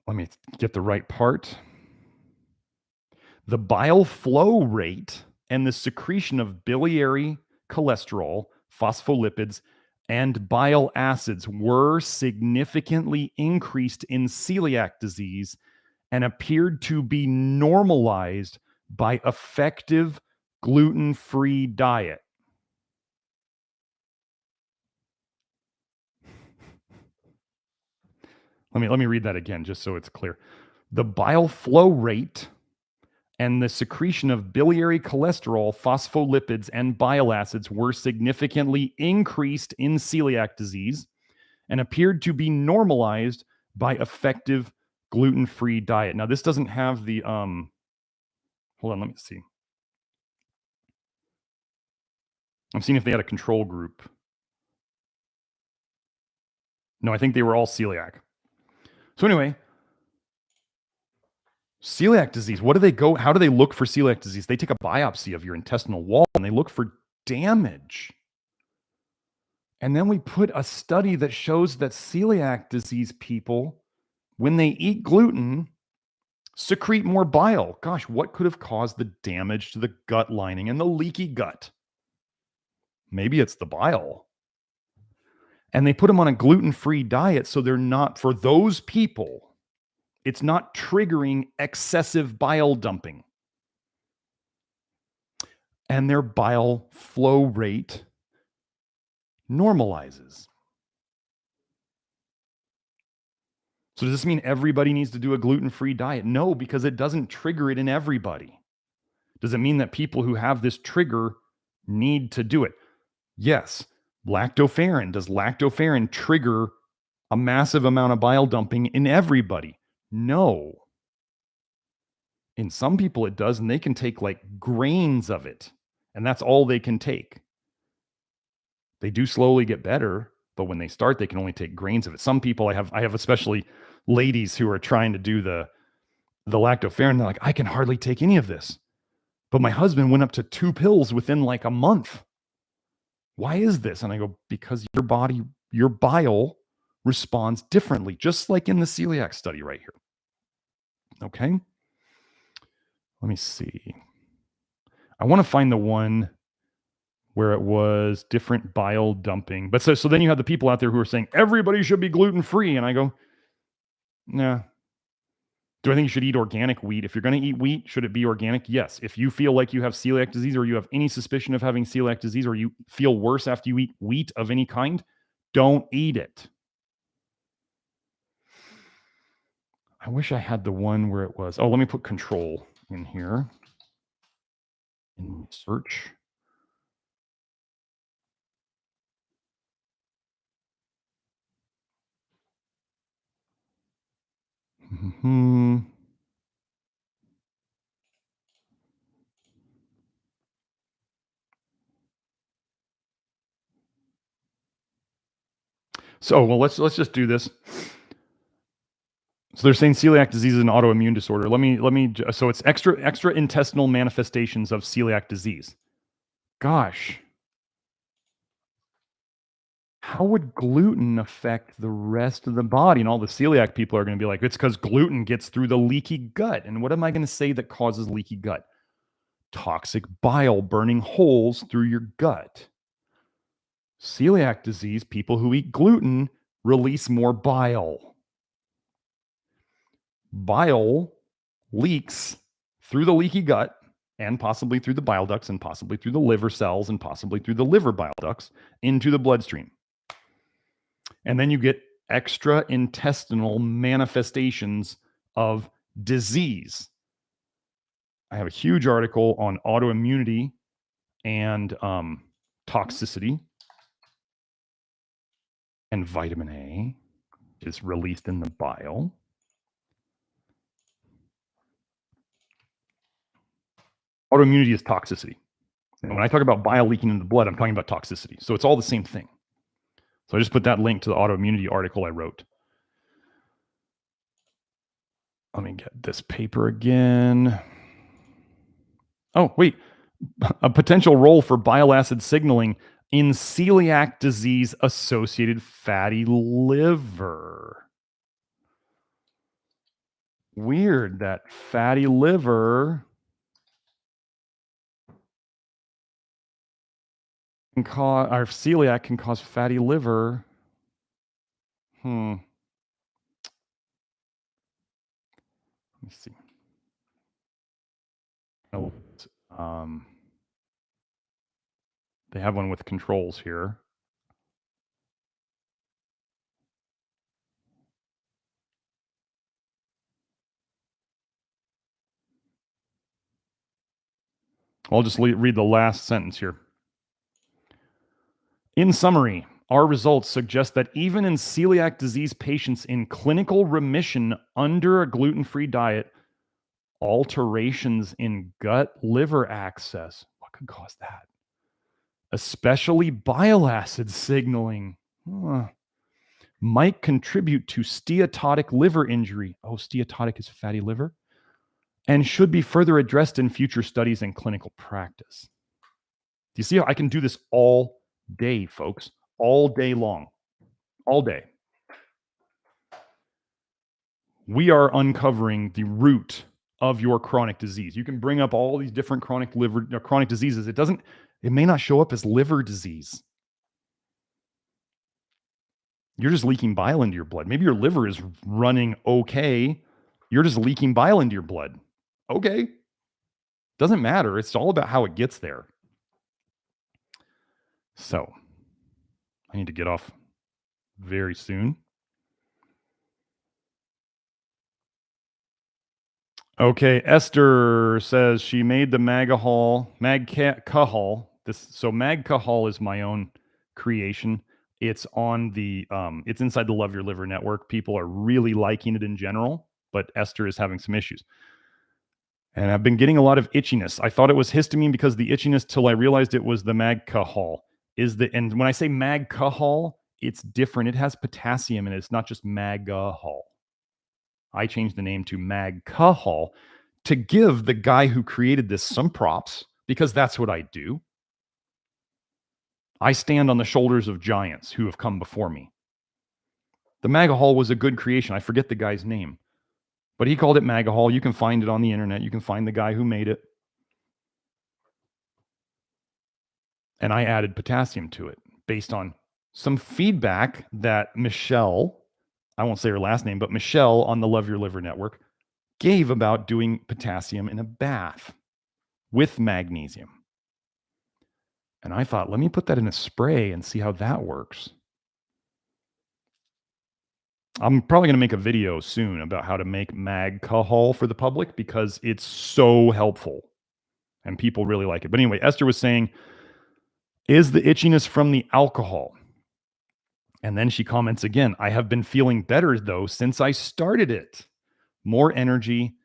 Speaker 1: Let me get the right part. The bile flow rate and the secretion of biliary cholesterol, phospholipids, and bile acids were significantly increased in celiac disease and appeared to be normalized by effective gluten-free diet. Let me read that again just so it's clear. The bile flow rate and the secretion of biliary cholesterol, phospholipids, and bile acids were significantly increased in celiac disease and appeared to be normalized by effective gluten-free diet. Now, this doesn't have the, hold on, let me see. I'm seeing if they had a control group. No, I think they were all celiac. So anyway, celiac disease, how do they look for celiac disease? They take a biopsy of your intestinal wall and they look for damage. And then we put a study that shows that celiac disease people, when they eat gluten, secrete more bile. Gosh, what could have caused the damage to the gut lining and the leaky gut? Maybe it's the bile. And they put them on a gluten-free diet so they're not, for those people, it's not triggering excessive bile dumping. And their bile flow rate normalizes. So does this mean everybody needs to do a gluten-free diet? No, because it doesn't trigger it in everybody. Does it mean that people who have this trigger need to do it? Yes. Lactoferrin. Does lactoferrin trigger a massive amount of bile dumping in everybody? No. In some people it does, and they can take like grains of it, and that's all they can take. They do slowly get better, but when they start, they can only take grains of it. Some people, I have especially ladies who are trying to do the lactoferrin. They're like, I can hardly take any of this. But my husband went up to 2 pills within like a month. Why is this? And I go, because your body, your bile responds differently, just like in the celiac study right here. Okay. Let me see. I want to find the one where it was different bile dumping. But so then you have the people out there who are saying everybody should be gluten-free. And I go, nah. Do I think you should eat organic wheat? If you're going to eat wheat, should it be organic? Yes. If you feel like you have celiac disease or you have any suspicion of having celiac disease or you feel worse after you eat wheat of any kind, don't eat it. I wish I had the one where it was. Oh, let me put control in here. In search. Mm-hmm. So, well, let's just do this. So they're saying celiac disease is an autoimmune disorder. So it's extra intestinal manifestations of celiac disease. Gosh. How would gluten affect the rest of the body? And all the celiac people are going to be like, it's because gluten gets through the leaky gut. And what am I going to say that causes leaky gut? Toxic bile burning holes through your gut. Celiac disease, people who eat gluten release more bile. Bile leaks through the leaky gut and possibly through the bile ducts and possibly through the liver cells and possibly through the liver bile ducts into the bloodstream. And then you get extra intestinal manifestations of disease. I have a huge article on autoimmunity and toxicity. And vitamin A is released in the bile. Autoimmunity is toxicity. And when I talk about bile leaking in the blood, I'm talking about toxicity. So it's all the same thing. So I just put that link to the autoimmunity article I wrote. Let me get this paper again. Oh, wait. A potential role for bile acid signaling in celiac disease-associated fatty liver. Weird that fatty liver can cause, or celiac can cause fatty liver. Let me see. They have one with controls here. I'll just read the last sentence here. In summary, our results suggest that even in celiac disease patients in clinical remission under a gluten-free diet, alterations in gut-liver access, what could cause that? Especially bile acid signaling, might contribute to steatotic liver injury. Oh, steatotic is fatty liver. And should be further addressed in future studies and clinical practice. Do you see how I can do this all day, folks? All day long. All day. We are uncovering the root of your chronic disease. You can bring up all these different chronic diseases. It may not show up as liver disease. You're just leaking bile into your blood. Maybe your liver is running okay. You're just leaking bile into your blood. Okay. Doesn't matter. It's all about how it gets there. So I need to get off very soon. Okay, Esther says she made the MagKA Hal. So MagKA Hal is my own creation. It's on the it's inside the Love Your Liver network. People are really liking it in general, but Esther is having some issues. And I've been getting a lot of itchiness. I thought it was histamine because of the itchiness till I realized it was the MagKA Hal. And when I say MagKA Hal, it's different. It has potassium in it. It's not just MagKA Hal. I changed the name to MagKA Hal to give the guy who created this some props, because that's what I do. I stand on the shoulders of giants who have come before me. The MagKA Hal was a good creation. I forget the guy's name, but he called it MagKA Hal. You can find it on the internet. You can find the guy who made it. And I added potassium to it based on some feedback that Michelle, I won't say her last name, but Michelle on the Love Your Liver network gave about doing potassium in a bath with magnesium. And I thought, let me put that in a spray and see how that works. I'm probably going to make a video soon about how to make MagKA Hal for the public because it's so helpful and people really like it. But anyway, Esther was saying, is the itchiness from the alcohol? And then she comments again, I have been feeling better though since I started it. More energy.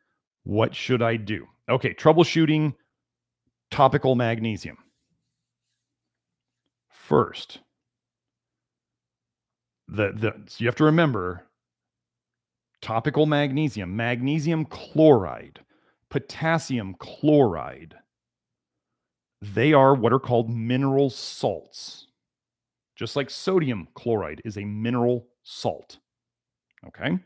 Speaker 1: What should I do? Okay, troubleshooting topical magnesium. First, so you have to remember topical magnesium chloride, potassium chloride. They are what are called mineral salts. Just like sodium chloride is a mineral salt. Okay?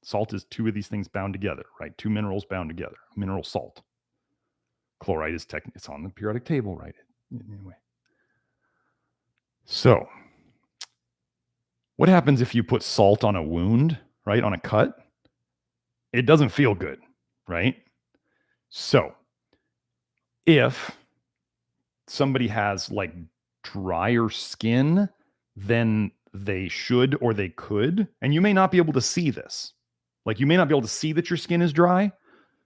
Speaker 1: Salt is two of these things bound together, right? Two minerals bound together. Mineral salt. Chloride is it's on the periodic table, right? Anyway. So, what happens if you put salt on a wound, right? On a cut? It doesn't feel good, right? So, if somebody has like drier skin than they should or they could, and you may not be able to see this. Like you may not be able to see that your skin is dry,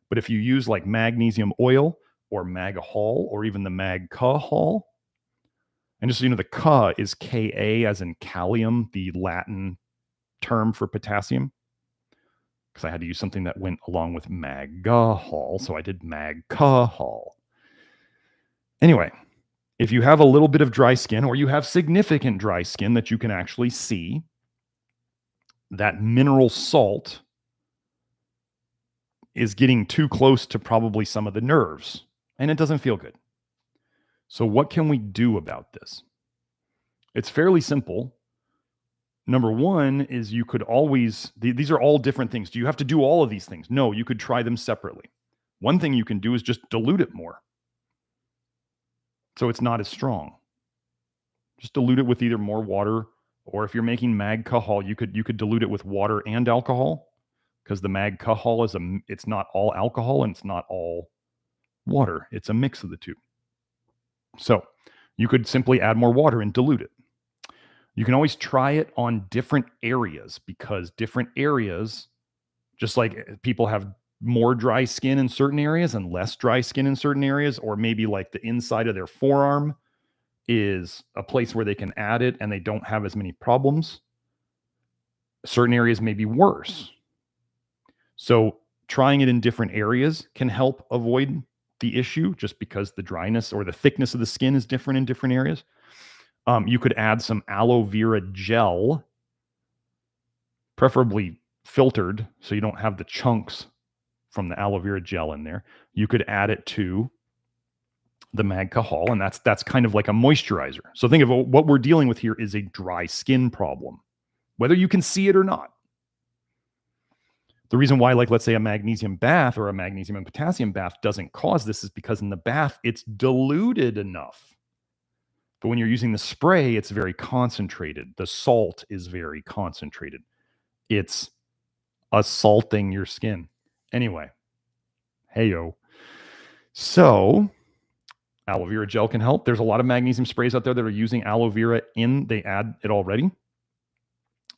Speaker 1: but if you use like magnesium oil or MagKA Hal or even the MagKA Hal, and just so you know, the Ka is Ka as in kalium, the Latin term for potassium, because I had to use something that went along with MagKA Hal, so I did MagKA Hal. Anyway, if you have a little bit of dry skin or you have significant dry skin that you can actually see, that mineral salt is getting too close to probably some of the nerves, and it doesn't feel good. So what can we do about this? It's fairly simple. Number one is you could always, these are all different things. Do you have to do all of these things? No, you could try them separately. One thing you can do is just dilute it more, so it's not as strong. Just dilute it with either more water, or if you're making MagKA Hal, you could dilute it with water and alcohol, because the MagKA Hal it's not all alcohol and it's not all water. It's a mix of the two. So you could simply add more water and dilute it. You can always try it on different areas, because different areas, just like people have more dry skin in certain areas and less dry skin in certain areas, or maybe like the inside of their forearm is a place where they can add it and they don't have as many problems. Certain areas may be worse. So trying it in different areas can help avoid the issue, just because the dryness or the thickness of the skin is different in different areas. You could add some aloe vera gel preferably filtered so you don't have the chunks from the aloe vera gel in there. You could add it to the MagKA Hal, and that's kind of like a moisturizer. So think of what we're dealing with here is a dry skin problem, whether you can see it or not. The reason why, like, let's say a magnesium bath or a magnesium and potassium bath doesn't cause this is because in the bath, it's diluted enough. But when you're using the spray, it's very concentrated. The salt is very concentrated. It's assaulting your skin. Anyway, hey-yo. So aloe vera gel can help. There's a lot of magnesium sprays out there that are using aloe vera they add it already.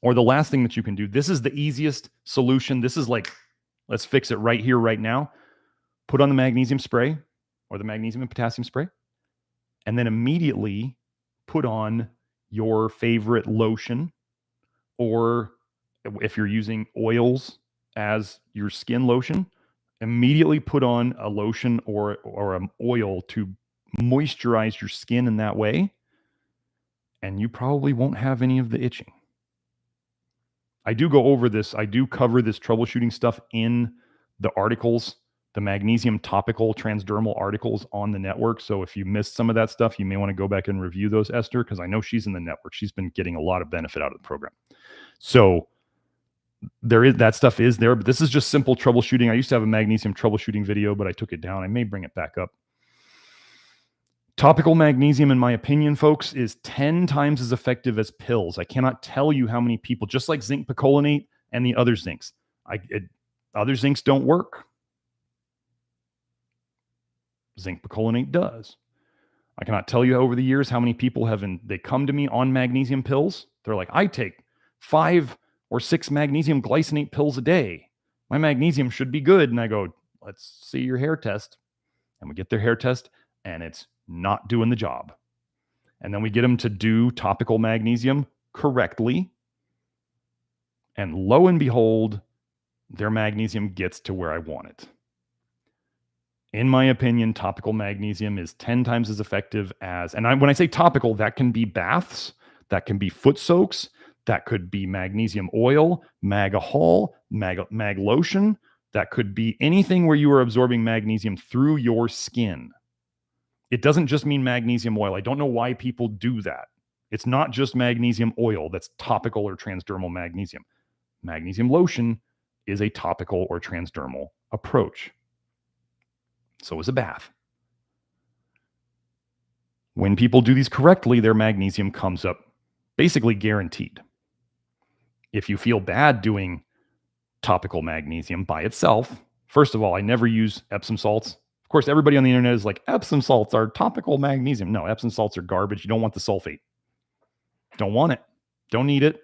Speaker 1: Or the last thing that you can do, this is the easiest solution. This is like, let's fix it right here, right now. Put on the magnesium spray or the magnesium and potassium spray, and then immediately put on your favorite lotion, or if you're using oils as your skin lotion, immediately put on a lotion or an oil to moisturize your skin in that way, and you probably won't have any of the itching. I do go over this. I do cover this troubleshooting stuff in the articles, the magnesium topical transdermal articles on the network. So if you missed some of that stuff, you may want to go back and review those, Esther, because I know she's in the network. She's been getting a lot of benefit out of the program. So that stuff is there, but this is just simple troubleshooting. I used to have a magnesium troubleshooting video, but I took it down. I may bring it back up. Topical magnesium, in my opinion, folks, is 10 times as effective as pills. I cannot tell you how many people, just like zinc picolinate and the other zincs. Other zincs don't work. Zinc picolinate does. I cannot tell you over the years how many people they come to me on magnesium pills. They're like, I take 5 or 6 magnesium glycinate pills a day. My magnesium should be good. And I go, let's see your hair test. And we get their hair test, and it's not doing the job. And then we get them to do topical magnesium correctly. And lo and behold, their magnesium gets to where I want it. In my opinion, topical magnesium is 10 times as effective as, and when I say topical, that can be baths, that can be foot soaks, that could be magnesium oil, MagKA Hal, mag lotion, that could be anything where you are absorbing magnesium through your skin. It doesn't just mean magnesium oil. I don't know why people do that. It's not just magnesium oil that's topical or transdermal magnesium. Magnesium lotion is a topical or transdermal approach. So is a bath. When people do these correctly, their magnesium comes up basically guaranteed. If you feel bad doing topical magnesium by itself, first of all, I never use Epsom salts. Of course, everybody on the internet is like, Epsom salts are topical magnesium. No, Epsom salts are garbage. You don't want the sulfate. Don't want it. Don't need it.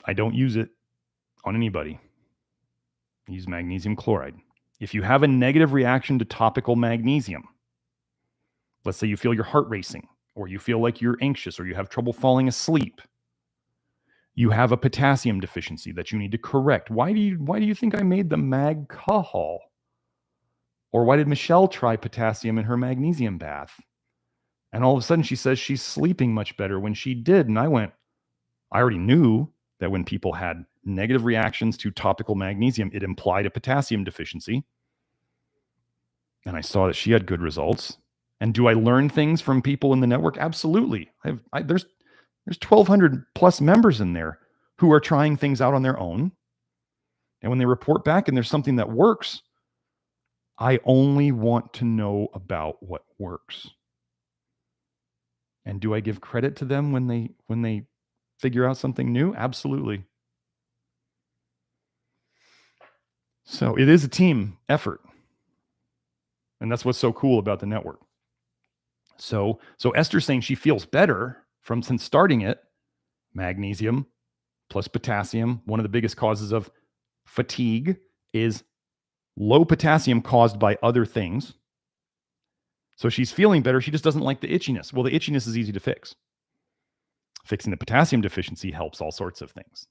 Speaker 1: I don't use it on anybody. I use magnesium chloride. If you have a negative reaction to topical magnesium, let's say you feel your heart racing, or you feel like you're anxious, or you have trouble falling asleep, you have a potassium deficiency that you need to correct. Why do you think I made the MagKA Hal? Or why did Michelle try potassium in her magnesium bath? And all of a sudden she says she's sleeping much better when she did. And I already knew that when people had negative reactions to topical magnesium, it implied a potassium deficiency. And I saw that she had good results. And do I learn things from people in the network? Absolutely. There's 1,200 plus members in there who are trying things out on their own. And when they report back and there's something that works, I only want to know about what works. And do I give credit to them when they figure out something new? Absolutely. So it is a team effort. And that's what's so cool about the network. So Esther's saying she feels better since starting it. Magnesium plus potassium. One of the biggest causes of fatigue is low potassium caused by other things. So she's feeling better. She just doesn't like the itchiness. Well, the itchiness is easy to fix. Fixing the potassium deficiency helps all sorts of things.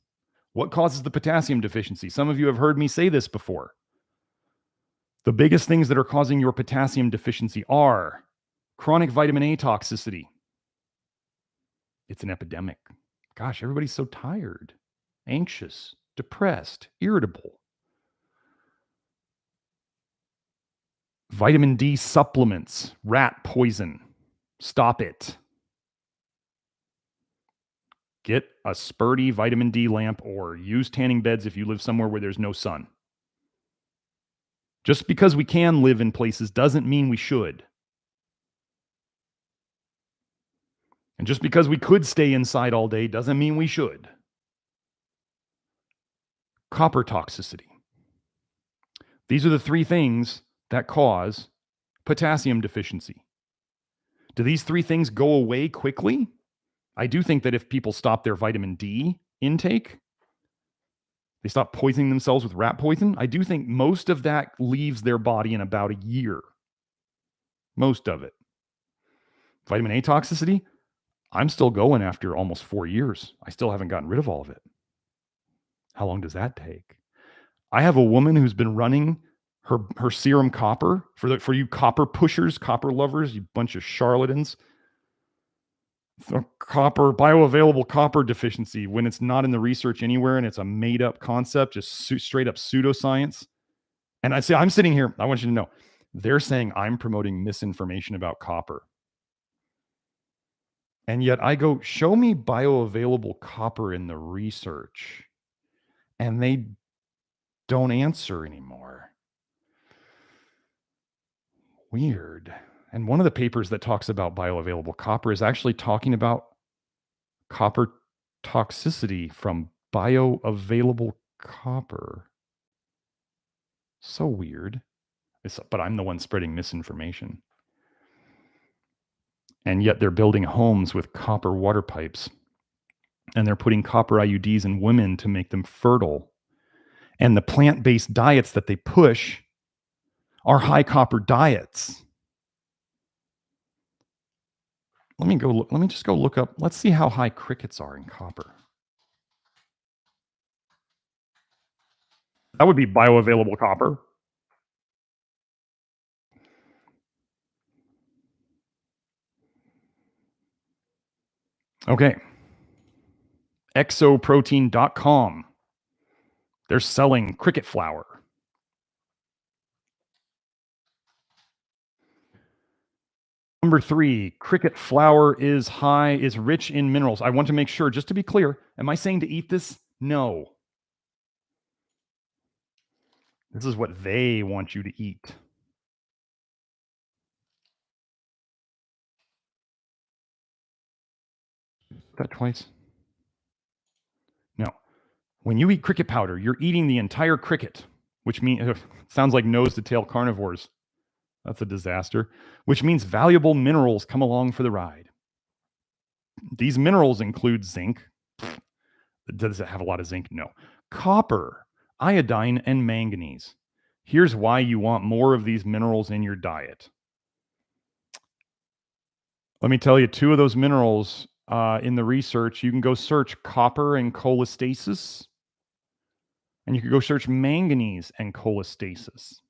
Speaker 1: What causes the potassium deficiency? Some of you have heard me say this before. The biggest things that are causing your potassium deficiency are chronic vitamin A toxicity. It's an epidemic. Gosh, everybody's so tired, anxious, depressed, irritable. Vitamin D supplements, rat poison. Stop it. Get a Spurdy vitamin D lamp or use tanning beds if you live somewhere where there's no sun. Just because we can live in places doesn't mean we should. And just because we could stay inside all day doesn't mean we should. Copper toxicity. These are the three things that cause potassium deficiency. Do these three things go away quickly? I do think that if people stop their vitamin D intake, they stop poisoning themselves with rat poison, I do think most of that leaves their body in about a year. Most of it. Vitamin A toxicity, I'm still going after almost 4 years. I still haven't gotten rid of all of it. How long does that take? I have a woman who's been running her serum copper for you copper pushers, copper lovers, you bunch of charlatans. Copper, bioavailable copper deficiency, when it's not in the research anywhere and it's a made up concept, just straight up pseudoscience. And I say, I'm sitting here, I want you to know, they're saying I'm promoting misinformation about copper. And yet I go, show me bioavailable copper in the research. And they don't answer anymore. Weird. And one of the papers that talks about bioavailable copper is actually talking about copper toxicity from bioavailable copper. So weird. But I'm the one spreading misinformation. And yet they're building homes with copper water pipes. And they're putting copper IUDs in women to make them fertile. And the plant-based diets that they push are high copper diets. Let me just go look up. Let's see how high crickets are in copper. That would be bioavailable copper. Okay. Exoprotein.com. They're selling cricket flour. Number 3, cricket flour is rich in minerals. I want to make sure, just to be clear, am I saying to eat this? No. This is what they want you to eat. That twice? No. When you eat cricket powder, you're eating the entire cricket, which means sounds like nose to tail carnivores. That's a disaster. Which means valuable minerals come along for the ride. These minerals include zinc. Does it have a lot of zinc? No. Copper, iodine, and manganese. Here's why you want more of these minerals in your diet. Let me tell you, 2 of those minerals in the research, you can go search copper and cholestasis, and you can go search manganese and cholestasis,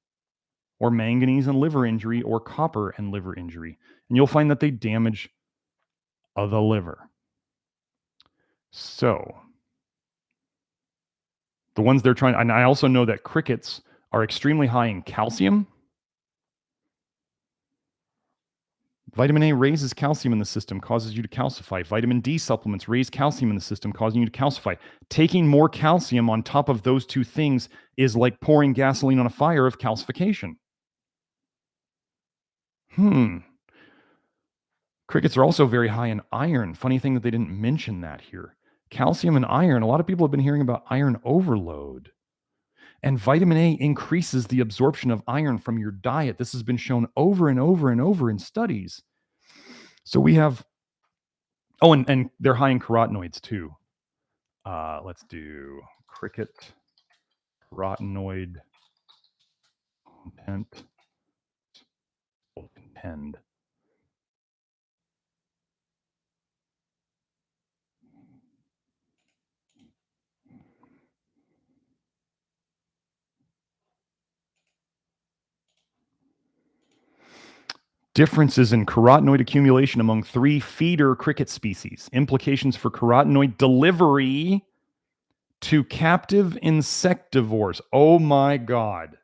Speaker 1: or manganese and liver injury, or copper and liver injury, and you'll find that they damage the liver. So, the ones they're trying, and I also know that crickets are extremely high in calcium. Vitamin A raises calcium in the system, causes you to calcify. Vitamin D supplements raise calcium in the system, causing you to calcify. Taking more calcium on top of those 2 things is like pouring gasoline on a fire of calcification. Crickets are also very high in iron. Funny thing that they didn't mention that here. Calcium and iron. A lot of people have been hearing about iron overload. And vitamin A increases the absorption of iron from your diet. This has been shown over and over and over in studies. So we have, and they're high in carotenoids too. Let's do cricket carotenoid content. Contend. Differences in carotenoid accumulation among 3 feeder cricket species. Implications for carotenoid delivery to captive insectivores. Oh my God.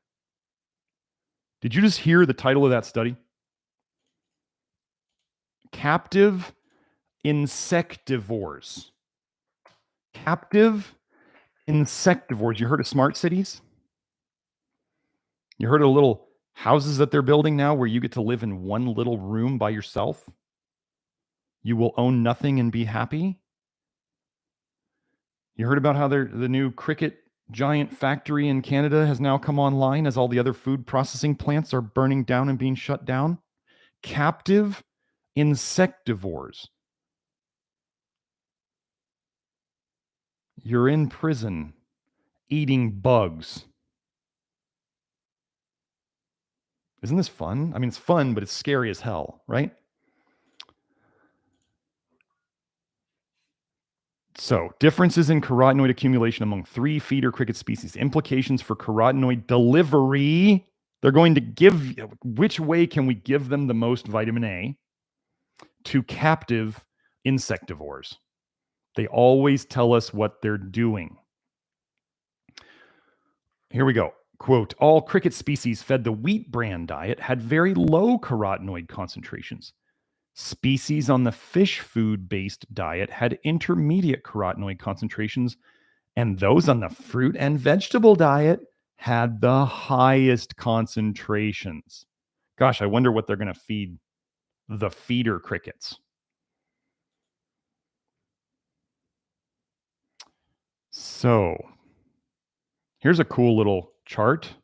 Speaker 1: Did you just hear the title of that study? Captive insectivores. Captive insectivores. You heard of smart cities? You heard of little houses that they're building now where you get to live in one little room by yourself? You will own nothing and be happy? You heard about how the new cricket giant factory in Canada has now come online as all the other food processing plants are burning down and being shut down? Captive insectivores. You're in prison eating bugs. Isn't this fun? I mean, it's fun, but it's scary as hell, right? So, differences in carotenoid accumulation among 3 feeder cricket species. Implications for carotenoid delivery. They're going to give, which way can we give them the most vitamin A? To captive insectivores. They always tell us what they're doing. Here we go. Quote, all cricket species fed the wheat bran diet had very low carotenoid concentrations. Species on the fish food-based diet had intermediate carotenoid concentrations, and those on the fruit and vegetable diet had the highest concentrations. Gosh, I wonder what they're going to feed the feeder crickets. So, here's a cool little chart.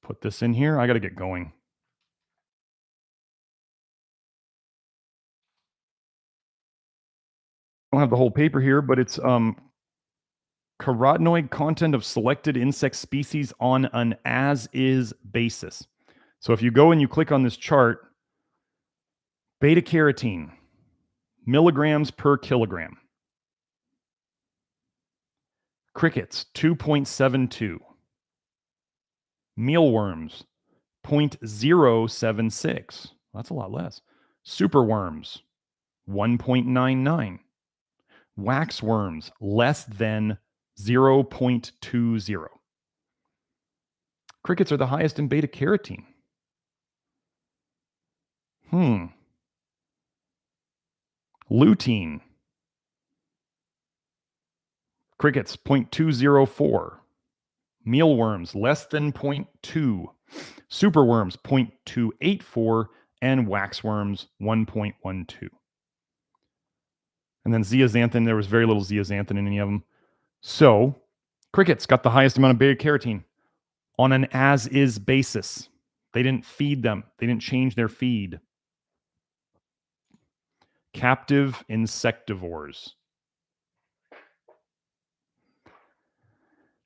Speaker 1: Put this in here. I got to get going. I don't have the whole paper here, but it's carotenoid content of selected insect species on an as-is basis. So if you go and you click on this chart, beta carotene, milligrams per kilogram. Crickets, 2.72. Mealworms, 0.076. That's a lot less. Superworms, 1.99. Waxworms, less than 0.20. Crickets are the highest in beta carotene. Lutein. Crickets, 0.204. Mealworms, less than 0.2. Superworms, 0.284. And waxworms, 1.12. And then zeaxanthin, there was very little zeaxanthin in any of them. So, crickets got the highest amount of beta carotene on an as-is basis. They didn't feed them. They didn't change their feed. Captive insectivores.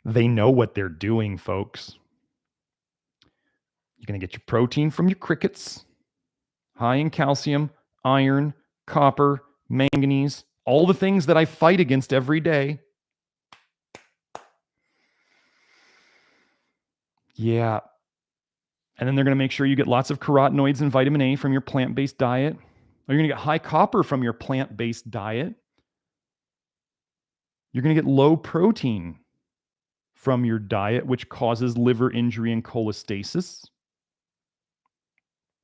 Speaker 1: They know what they're doing, folks. You're going to get your protein from your crickets, high in calcium, iron, copper, manganese, all the things that I fight against every day. Yeah. And then they're going to make sure you get lots of carotenoids and vitamin A from your plant-based diet. You're going to get high copper from your plant-based diet. You're going to get low protein from your diet, which causes liver injury and cholestasis.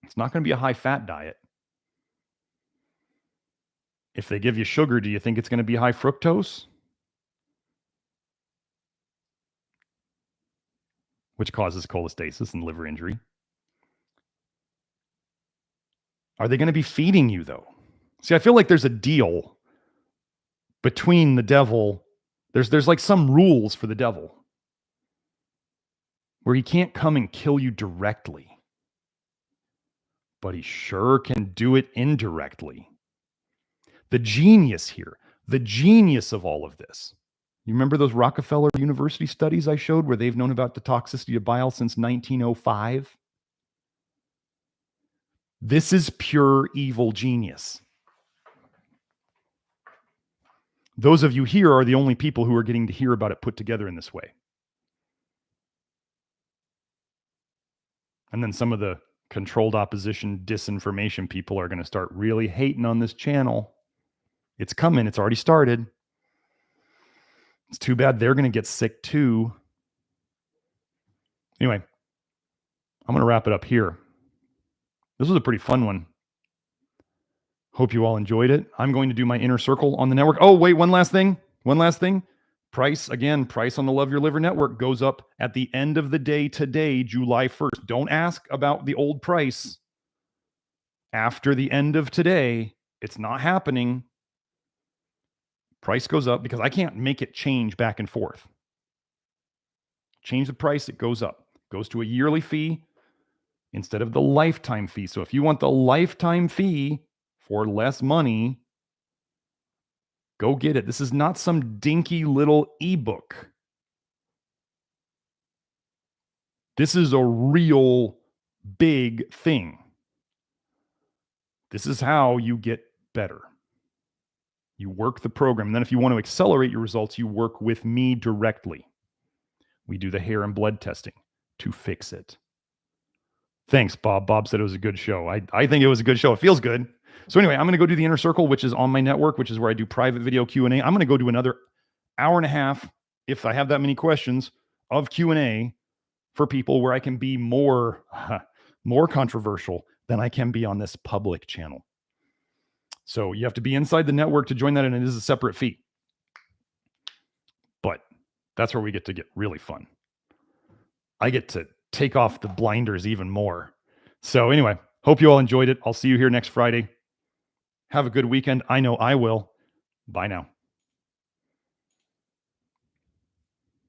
Speaker 1: It's not going to be a high-fat diet. If they give you sugar, do you think it's going to be high fructose? Which causes cholestasis and liver injury. Are they going to be feeding you, though? See, I feel like there's a deal between the devil. There's like some rules for the devil where he can't come and kill you directly, but he sure can do it indirectly. The genius here, the genius of all of this. You remember those Rockefeller University studies I showed where they've known about the toxicity of bile since 1905? This is pure evil genius. Those of you here are the only people who are getting to hear about it put together in this way. And then some of the controlled opposition disinformation people are going to start really hating on this channel. It's coming. It's already started. It's too bad they're going to get sick too. Anyway, I'm going to wrap it up here. This was a pretty fun one. Hope you all enjoyed it. I'm going to do my inner circle on the network. Oh, wait, one last thing. Price on the Love Your Liver network goes up at the end of the day today, July 1st. Don't ask about the old price. After the end of today, it's not happening. Price goes up because I can't make it change back and forth. Change the price, it goes up. Goes to a yearly fee instead of the lifetime fee. So if you want the lifetime fee for less money, go get it. This is not some dinky little ebook. This is a real big thing. This is how you get better. You work the program. And then if you want to accelerate your results, you work with me directly. We do the hair and blood testing to fix it. Thanks, Bob. Bob said it was a good show. I think it was a good show. It feels good. So anyway, I'm going to go do the Inner Circle, which is on my network, which is where I do private video Q&A. I'm going to go do another hour and a half, if I have that many questions, of Q&A for people where I can be more controversial than I can be on this public channel. So you have to be inside the network to join that, and it is a separate fee. But that's where we get to get really fun. I get to take off the blinders even more. So anyway, hope you all enjoyed it. I'll see you here next Friday. Have a good weekend. I know I will. Bye now.